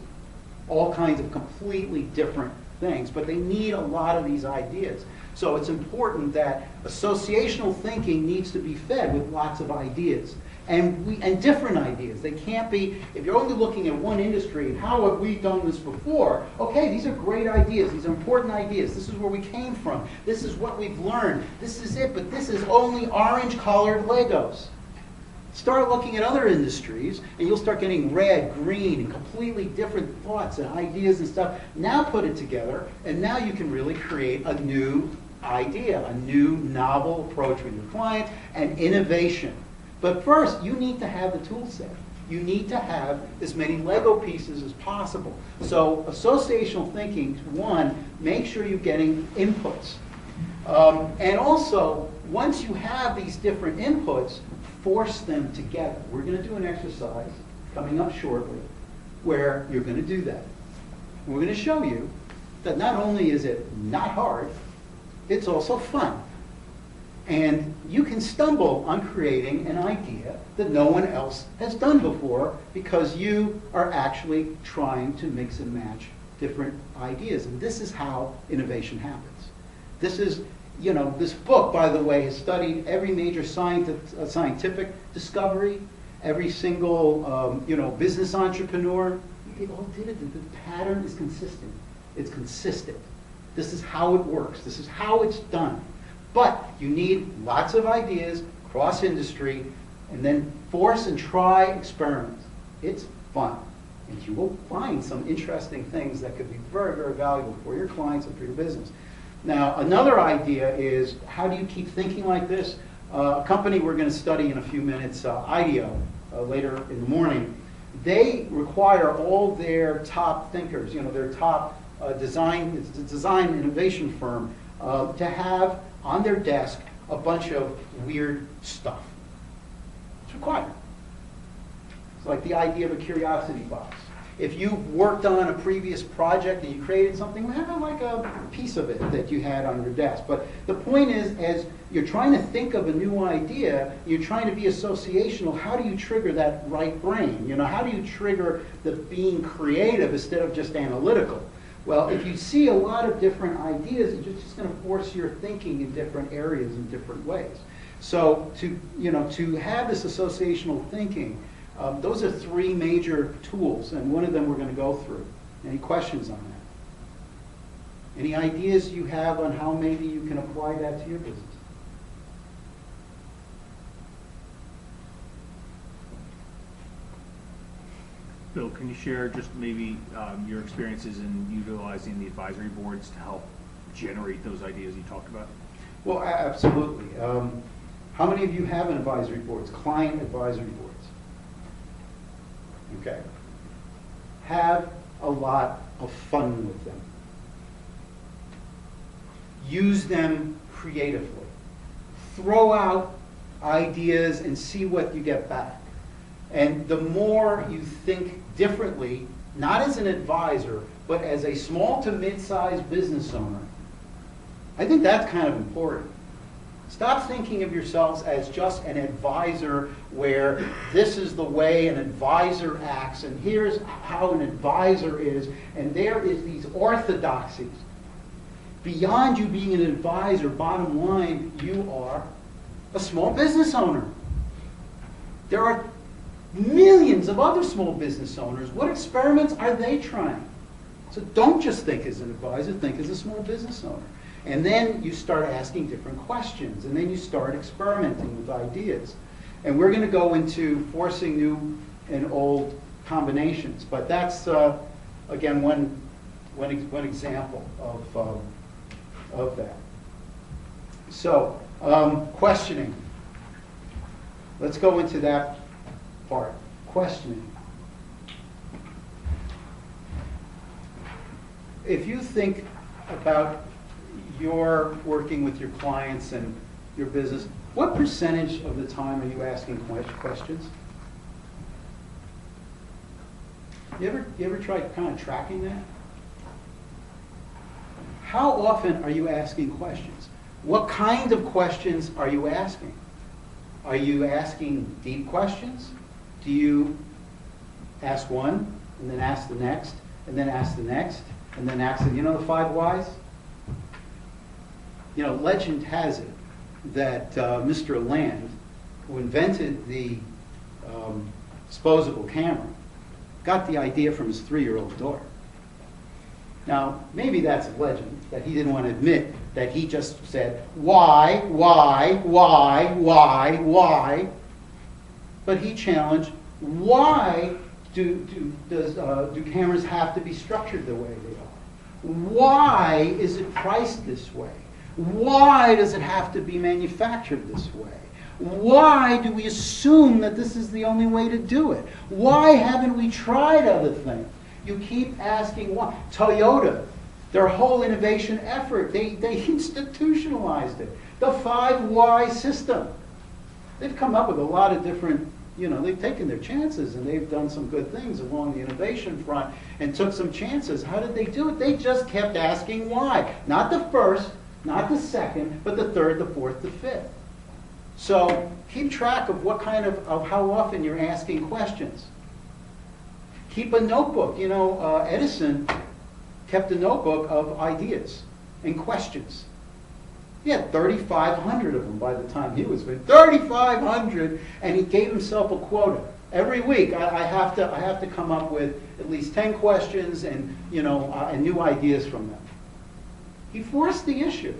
all kinds of completely different things. But they need a lot of these ideas. So it's important that associational thinking needs to be fed with lots of ideas and different ideas. They can't be, if you're only looking at one industry and how have we done this before, okay, these are great ideas, these are important ideas, this is where we came from, this is what we've learned, this is it, but this is only orange-colored Legos. Start looking at other industries and you'll start getting red, green, and completely different thoughts and ideas and stuff. Now put it together and now you can really create a new idea, a new novel approach with your client, and innovation. But first, you need to have the tool set. You need to have as many Lego pieces as possible. So associational thinking, one, make sure you're getting inputs. And also, once you have these different inputs, force them together. We're going to do an exercise coming up shortly where you're going to do that. We're going to show you that not only is it not hard, it's also fun. And you can stumble on creating an idea that no one else has done before because you are actually trying to mix and match different ideas. And this is how innovation happens. This is, you know, this book, by the way, has studied every major scientific discovery, every single, business entrepreneur. They all did it. The pattern is consistent. It's consistent. This is how it works. This is how it's done. But you need lots of ideas, cross-industry, and then force and try experiments. It's fun. And you will find some interesting things that could be very, very valuable for your clients and for your business. Now, another idea is, how do you keep thinking like this? A company we're going to study in a few minutes, IDEO, later in the morning, they require all their top thinkers, their top design innovation firm, to have on their desk a bunch of weird stuff. It's required. It's like the idea of a curiosity box. If you worked on a previous project and you created something, have like a piece of it that you had on your desk. But the point is, as you're trying to think of a new idea, you're trying to be associational, how do you trigger that right brain? How do you trigger the being creative instead of just analytical? Well, if you see a lot of different ideas, it's just going to force your thinking in different areas in different ways. So to have this associational thinking, those are 3 major tools, and one of them we're going to go through. Any questions on that? Any ideas you have on how maybe you can apply that to your business? Bill, can you share just maybe your experiences in utilizing the advisory boards to help generate those ideas you talked about? Well, absolutely. How many of you have an advisory boards, client advisory boards? Okay. Have a lot of fun with them. Use them creatively. Throw out ideas and see what you get back. And the more you think differently, not as an advisor, but as a small to mid-sized business owner, I think that's kind of important. Stop thinking of yourselves as just an advisor where this is the way an advisor acts and here's how an advisor is, and there is these orthodoxies. Beyond you being an advisor, bottom line, you are a small business owner. There are millions of other small business owners. What experiments are they trying? So don't just think as an advisor, think as a small business owner. And then you start asking different questions, and then you start experimenting with ideas. And we're going to go into forcing new and old combinations, but that's, again, one example of that. So, questioning. Let's go into that part. Questioning. If you think about your working with your clients and your business, what percentage of the time are you asking questions? You ever tried kind of tracking that? How often are you asking questions? What kind of questions are you asking? Are you asking deep questions? Do you ask one, and then ask the next, and then ask the next, and then ask the, you know the 5 whys? You know, legend has it that Mr. Land, who invented the disposable camera, got the idea from his 3-year-old daughter. Now, maybe that's a legend, that he didn't want to admit that he just said, why? But he challenged, why do cameras have to be structured the way they are? Why is it priced this way? Why does it have to be manufactured this way? Why do we assume that this is the only way to do it? Why haven't we tried other things? You keep asking why. Toyota, their whole innovation effort, they institutionalized it. The 5 why system. They've come up with a lot of different, they've taken their chances and they've done some good things along the innovation front and took some chances. How did they do it? They just kept asking why. Not the first, not the second, but the third, the fourth, the fifth. So keep track of what kind of how often you're asking questions. Keep a notebook. Edison kept a notebook of ideas and questions. He had 3,500 of them by the time he was finished. 3,500, and he gave himself a quota. Every week, I have to come up with at least 10 questions and and new ideas from them. He forced the issue.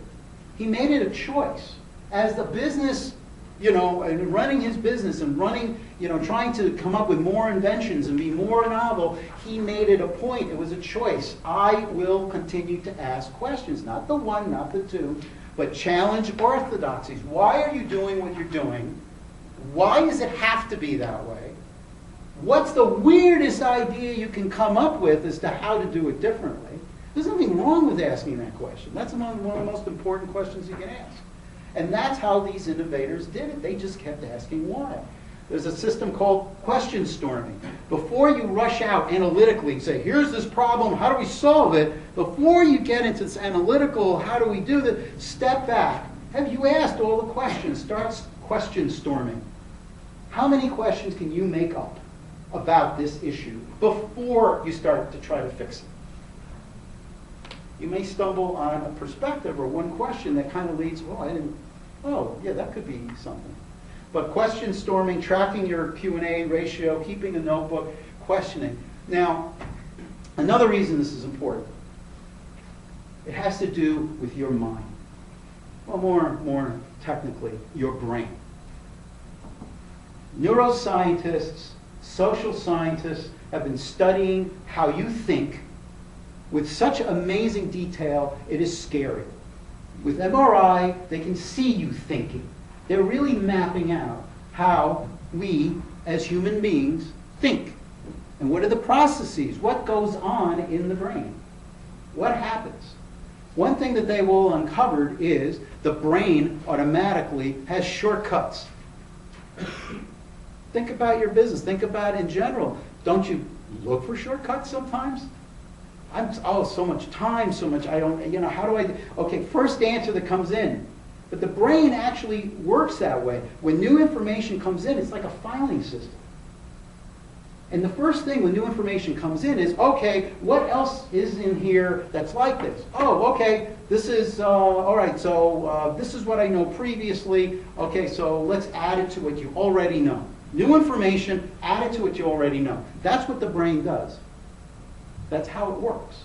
He made it a choice. As the business, and running his business and running, trying to come up with more inventions and be more novel, he made it a point. It was a choice. I will continue to ask questions. Not the 1, not the 2, but challenge orthodoxies. Why are you doing what you're doing? Why does it have to be that way? What's the weirdest idea you can come up with as to how to do it differently? There's nothing wrong with asking that question. That's one of the most important questions you can ask. And that's how these innovators did it. They just kept asking why. There's a system called question storming. Before you rush out analytically and say, here's this problem, how do we solve it? Before you get into this analytical, how do we do this, step back. Have you asked all the questions? Start question storming. How many questions can you make up about this issue before you start to try to fix it? You may stumble on a perspective or one question that kind of leads, yeah, that could be something. But question storming, tracking your Q&A ratio, keeping a notebook, questioning. Now, another reason this is important, it has to do with your mind. Well, more technically, your brain. Neuroscientists, social scientists have been studying how you think with such amazing detail, it is scary. With MRI, they can see you thinking. They're really mapping out how we, as human beings, think. And what are the processes? What goes on in the brain? What happens? One thing that they've all uncovered is the brain automatically has shortcuts. Think about your business. Think about it in general. Don't you look for shortcuts sometimes? So much time, so much, I don't, how do I, okay, first answer that comes in, But the brain actually works that way. When new information comes in, it's like a filing system. And the first thing when new information comes in is, okay, what else is in here that's like this? Oh, okay, this is, all right, so this is what I know previously. Okay, so let's add it to what you already know. New information, add it to what you already know. That's what the brain does. That's how it works.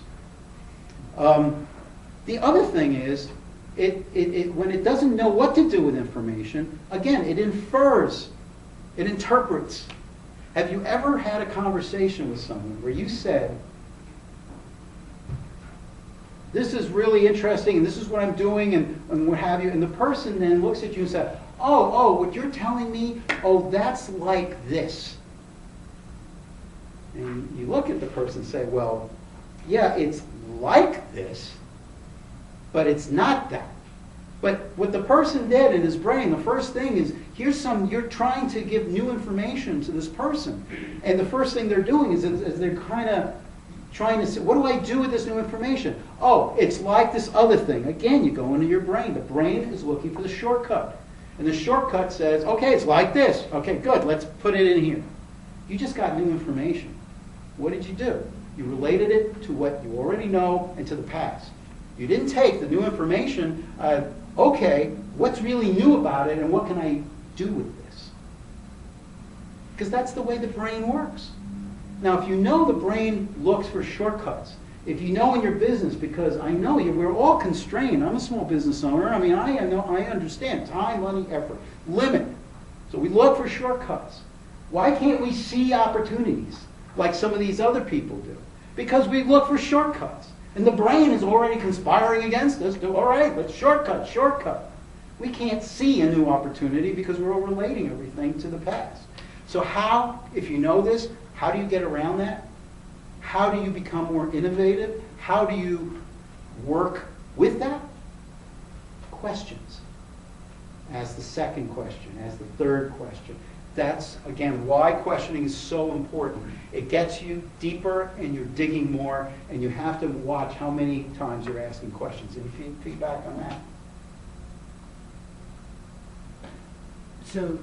The other thing is, when it doesn't know what to do with information, again, it infers, it interprets. Have you ever had a conversation with someone where you said, this is really interesting, and this is what I'm doing, and what have you, and the person then looks at you and says, oh, what you're telling me, oh, that's like this. And you look at the person and say, well, yeah, it's like this, but it's not that. But what the person did in his brain, the first thing is, you're trying to give new information to this person. And the first thing they're doing is they're kind of trying to say, what do I do with this new information? Oh, it's like this other thing. Again, you go into your brain. The brain is looking for the shortcut. And the shortcut says, okay, it's like this. Okay, good, let's put it in here. You just got new information. What did you do? You related it to what you already know and to the past. You didn't take the new information, okay, what's really new about it and what can I do with this? Because that's the way the brain works. Now, if you know the brain looks for shortcuts, if you know in your business, because I know we're all constrained. I'm a small business owner. I mean, I understand time, money, effort, limit. So we look for shortcuts. Why can't we see opportunities like some of these other people do? Because we look for shortcuts. And the brain is already conspiring against us to, all right, let's shortcut. We can't see a new opportunity because we're all relating everything to the past. So how, if you know this, how do you get around that? How do you become more innovative? How do you work with that? Questions. As the second question, as the third question. That's, again, why questioning is so important. It gets you deeper and you're digging more, and you have to watch how many times you're asking questions. Any feedback on that? So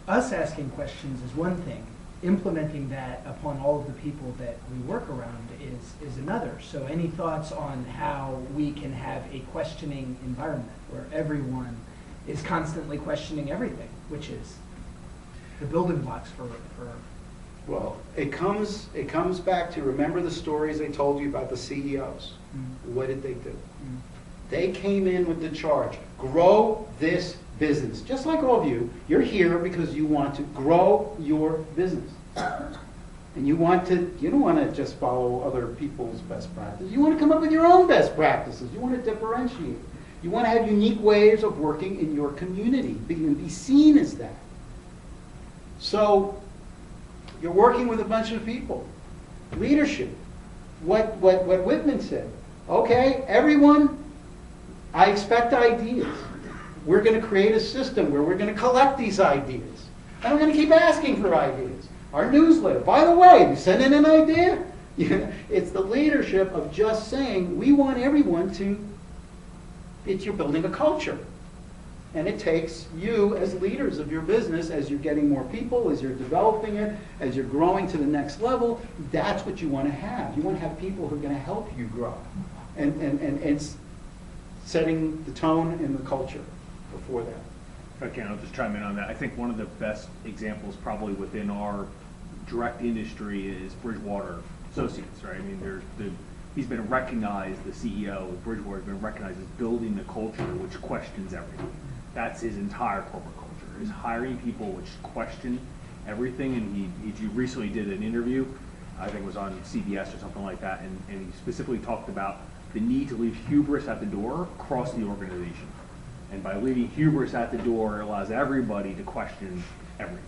us asking questions is one thing. Implementing that upon all of the people that we work around is another. So any thoughts on how we can have a questioning environment where everyone is constantly questioning everything, which is the building blocks for Well, it comes back to, remember the stories I told you about the CEOs. Mm-hmm. What did they do? Mm-hmm. They came in with the charge, grow this business. Just like all of you, you're here because you want to grow your business. And you don't want to just follow other people's best practices. You want to come up with your own best practices. You want to differentiate. You want to have unique ways of working in your community, be seen as that. So you're working with a bunch of people. Leadership. What Whitman said. Okay, everyone, I expect ideas. We're going to create a system where we're going to collect these ideas. And we're going to keep asking for ideas. Our newsletter. By the way, you send in an idea? It's the leadership of just saying, we want everyone to, you're building a culture. And it takes you as leaders of your business, as you're getting more people, as you're developing it, as you're growing to the next level, that's what you want to have. You want to have people who are going to help you grow. And it's setting the tone and the culture before that. If I can, I'll just chime in on that. I think one of the best examples probably within our direct industry is Bridgewater Associates, right? I mean, he's been recognized, the CEO of Bridgewater has been recognized as building the culture which questions everything. That's his entire corporate culture, is hiring people which question everything. And he recently did an interview, I think it was on CBS or something like that, and he specifically talked about the need to leave hubris at the door across the organization. And by leaving hubris at the door, it allows everybody to question everything.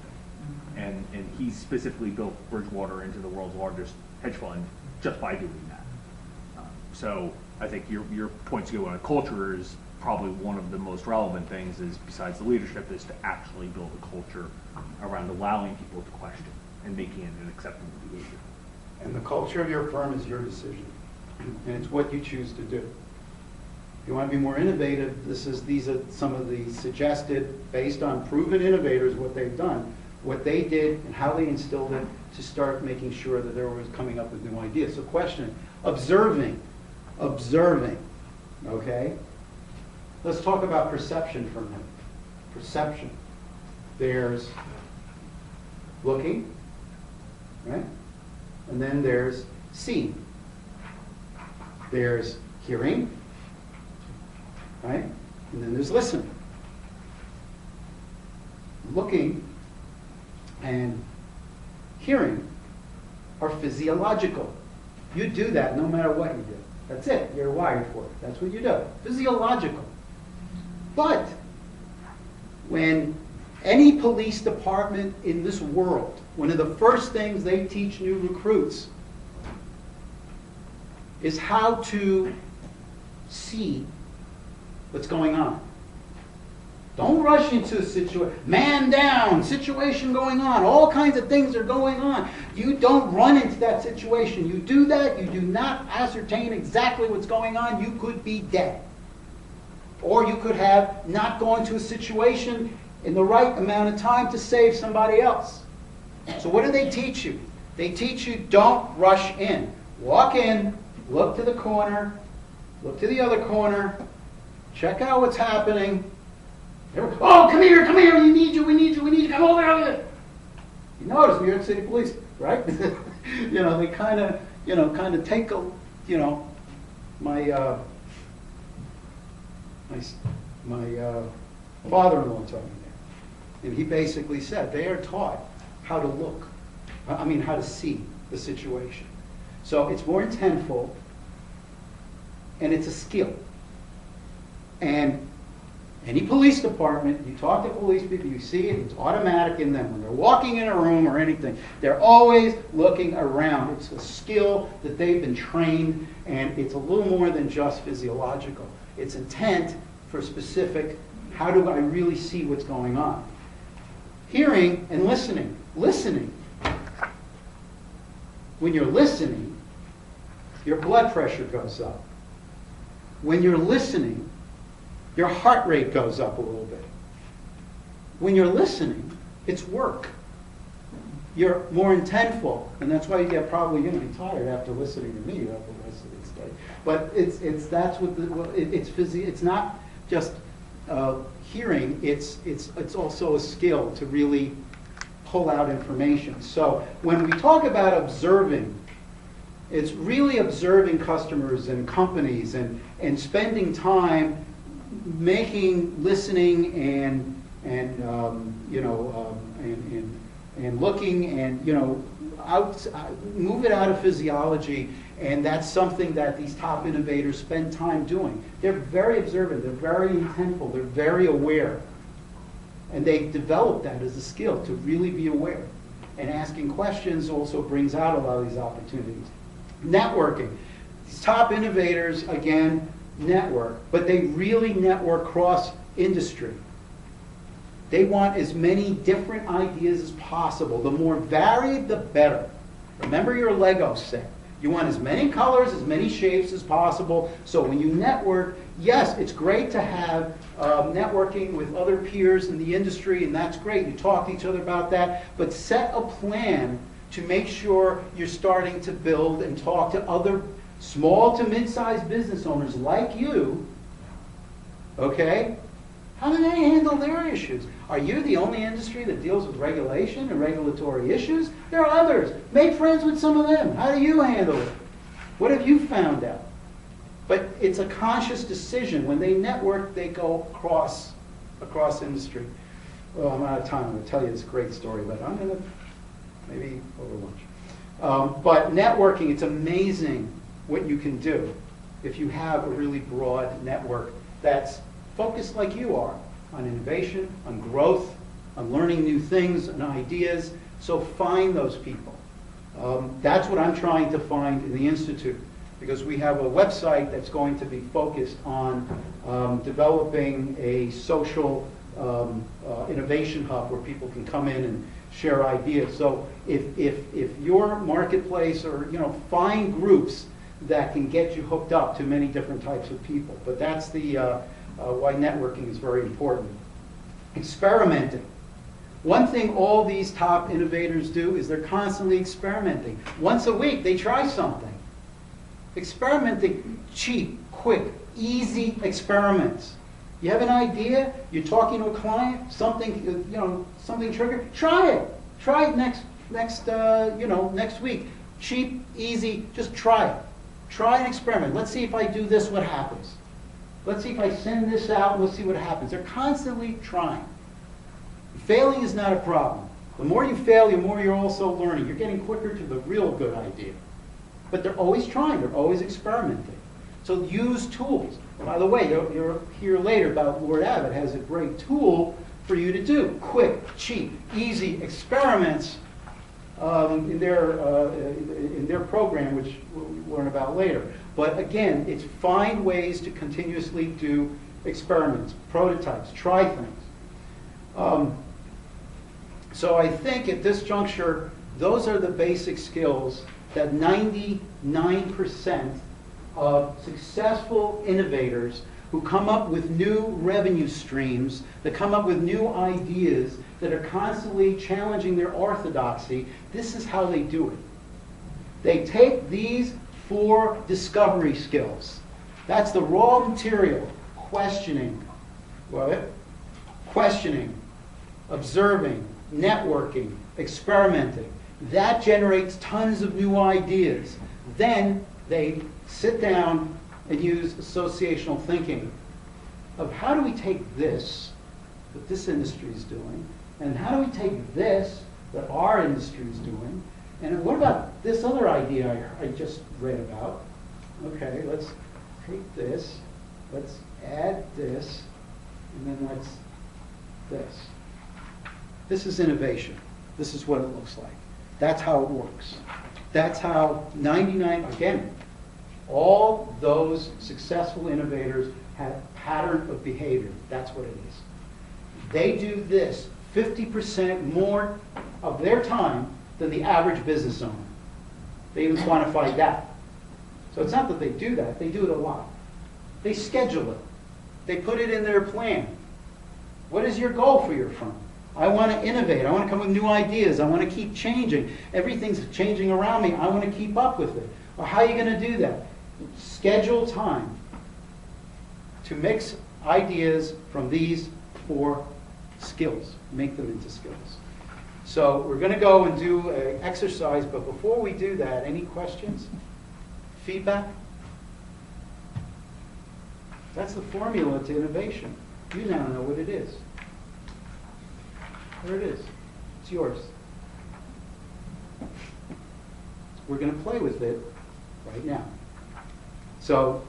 And he specifically built Bridgewater into the world's largest hedge fund just by doing that. So I think your points go on culture is probably one of the most relevant things, is besides the leadership, is to actually build a culture around allowing people to question and making it an acceptable behavior. And the culture of your firm is your decision. And it's what you choose to do. If you want to be more innovative, these are some of the suggested, based on proven innovators, what they've done, what they did and how they instilled it to start making sure that they were coming up with new ideas. So question, observing, okay? Let's talk about perception for a minute. Perception. There's looking, right? And then there's seeing. There's hearing, right? And then there's listening. Looking and hearing are physiological. You do that no matter what you do. That's it. You're wired for it. That's what you do. Physiological. But when any police department in this world, one of the first things they teach new recruits is how to see what's going on. Don't rush into a situation. Man down, situation going on, all kinds of things are going on. You don't run into that situation. You do that, you do not ascertain exactly what's going on, you could be dead. Or you could have not gone to a situation in the right amount of time to save somebody else. So what do they teach you? They teach you don't rush in. Walk in, look to the corner, look to the other corner, check out what's happening. Oh, come here, we need you, come over here. You notice New York City Police, right? They kind of take my father-in-law told me that. And he basically said they are taught how to look, how to see the situation. So it's more intentful, and it's a skill. And any police department, you talk to police people, you see it, it's automatic in them. When they're walking in a room or anything, they're always looking around. It's a skill that they've been trained, and it's a little more than just physiological. It's intent for specific, how do I really see what's going on? Hearing and listening. Listening. When you're listening, your blood pressure goes up. When you're listening, your heart rate goes up a little bit. When you're listening, it's work. You're more intentful, and that's why you get probably going to be tired after listening to me after the rest of this day. But it's not just hearing. It's also a skill to really pull out information. So when we talk about observing, it's really observing customers and companies and spending time listening and looking and move it out of physiology, and that's something that these top innovators spend time doing. They're very observant, they're very intentful, they're very aware, and they develop that as a skill to really be aware. And asking questions also brings out a lot of these opportunities. Networking. These top innovators, again, network, but they really network cross industry. They want as many different ideas as possible. The more varied, the better. Remember your Lego set. You want as many colors, as many shapes as possible. So when you network, yes, it's great to have networking with other peers in the industry, and that's great. You talk to each other about that, but set a plan to make sure you're starting to build and talk to other small to mid-sized business owners like you, okay? How do they handle their issues? Are you the only industry that deals with regulation and regulatory issues? There are others. Make friends with some of them. How do you handle it? What have you found out? But it's a conscious decision. When they network, they go across industry. Well, I'm out of time. I'm going to tell you this great story, but I'm going to maybe over lunch. But networking, it's amazing what you can do if you have a really broad network that's focused like you are on innovation, on growth, on learning new things and ideas. So find those people. That's what I'm trying to find in the Institute, because we have a website that's going to be focused on developing a social innovation hub where people can come in and share ideas. So if your marketplace, or find groups that can get you hooked up to many different types of people. But that's the why networking is very important. Experimenting. One thing all these top innovators do is they're constantly experimenting. Once a week, they try something. Experimenting, cheap, quick, easy experiments. You have an idea, you're talking to a client, something, something triggered, try it. Try it next week. Cheap, easy, just try it. Try an experiment. Let's see if I do this, what happens. Let's see if I send this out, let's see what happens. They're constantly trying. Failing is not a problem. The more you fail, the more you're also learning. You're getting quicker to the real good idea. But they're always trying, they're always experimenting. So use tools. By the way, you'll hear later about Lord Abbott has a great tool for you to do. Quick, cheap, easy experiments in their program, which we'll learn about later. But again, it's find ways to continuously do experiments, prototypes, try things. So I think at this juncture, those are the basic skills that 99% of successful innovators who come up with new revenue streams, that come up with new ideas, that are constantly challenging their orthodoxy, this is how they do it. They take these 4 discovery skills. That's the raw material. Questioning, observing, networking, experimenting. That generates tons of new ideas. Then they sit down and use associational thinking of how do we take this, that this industry is doing, and how do we take this, that our industry is doing, and what about this other idea I just read about? Okay, let's take this, let's add this, and then let's this. This is innovation. This is what it looks like. That's how it works. That's how 99, again, all those successful innovators have a pattern of behavior. That's what it is. They do this 50% more of their time than the average business owner. They even quantified that. So it's not that they do that, they do it a lot. They schedule it. They put it in their plan. What is your goal for your firm? I want to innovate. I want to come with new ideas. I want to keep changing. Everything's changing around me. I want to keep up with it. Well, how are you going to do that? Schedule time to mix ideas from these 4 skills. Make them into skills. So we're going to go and do an exercise, but before we do that, any questions? Feedback? That's the formula to innovation. You now know what it is. There it is. It's yours. We're going to play with it right now. So,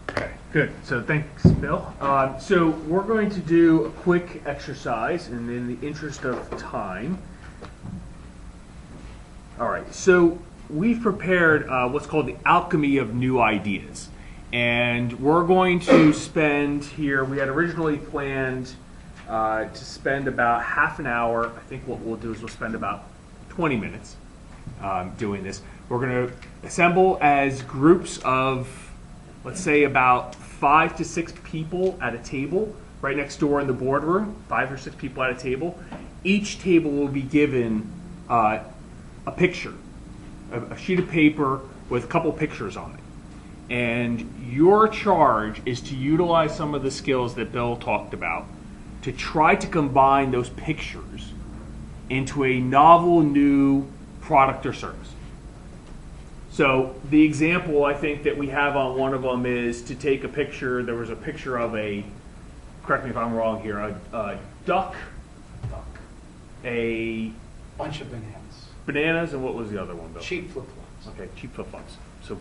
Okay, good. So thanks, Bill. So we're going to do a quick exercise, and in the interest of time. All right, so we've prepared what's called the alchemy of new ideas. And we're going to spend here, we had originally planned to spend about half an hour. I think what we'll do is we'll spend about 20 minutes doing this. We're going to assemble as groups of, let's say, about 5 to 6 people at a table right next door in the boardroom, 5 or 6 people at a table. Each table will be given a picture, a sheet of paper with a couple pictures on it. And your charge is to utilize some of the skills that Bill talked about to try to combine those pictures into a novel new product or service. So the example I think that we have on one of them is to take a picture. There was a picture of a, correct me if I'm wrong here, a duck, a bunch of bananas, and what was the other one, Bill? cheap flip-flops. Okay, cheap flip-flops. So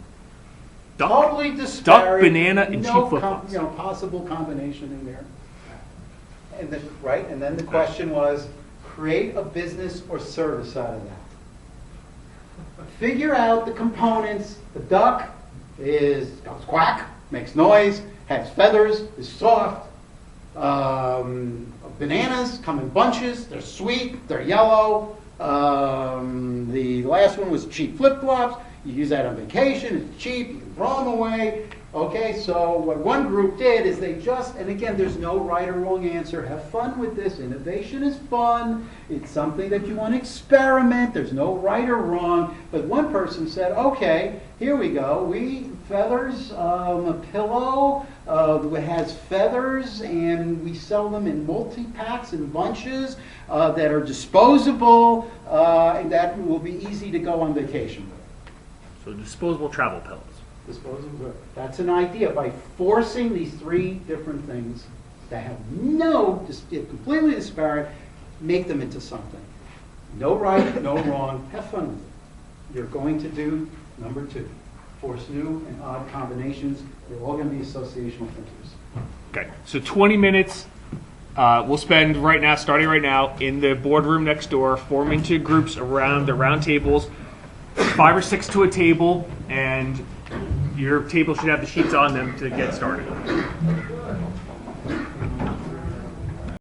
Totally disparate. duck, banana, and no cheap flip-flops. Possible combination in there. And then the question was, create a business or service out of that. Figure out the components. The duck goes quack, makes noise, has feathers, is soft. Bananas come in bunches. They're sweet. They're yellow. The last one was cheap flip-flops. You use that on vacation, it's cheap, you can throw them away. Okay, so what one group did is they just, and again, there's no right or wrong answer. Have fun with this. Innovation is fun. It's something that you want to experiment. There's no right or wrong. But one person said, okay, here we go. Feathers, a pillow that has feathers, and we sell them in multi-packs and bunches that are disposable, and that will be easy to go on vacation with. So disposable travel pillows. Disposable. That's an idea. By forcing these three different things that have completely disparate, make them into something. No right, no wrong. Have fun with it. You're going to do number 2. Force new and odd combinations. They're all going to be associational thinkers. Okay, so 20 minutes we'll spend starting right now, in the boardroom next door, form into groups around the round tables, 5 or 6 to a table, and your table should have the sheets on them to get started.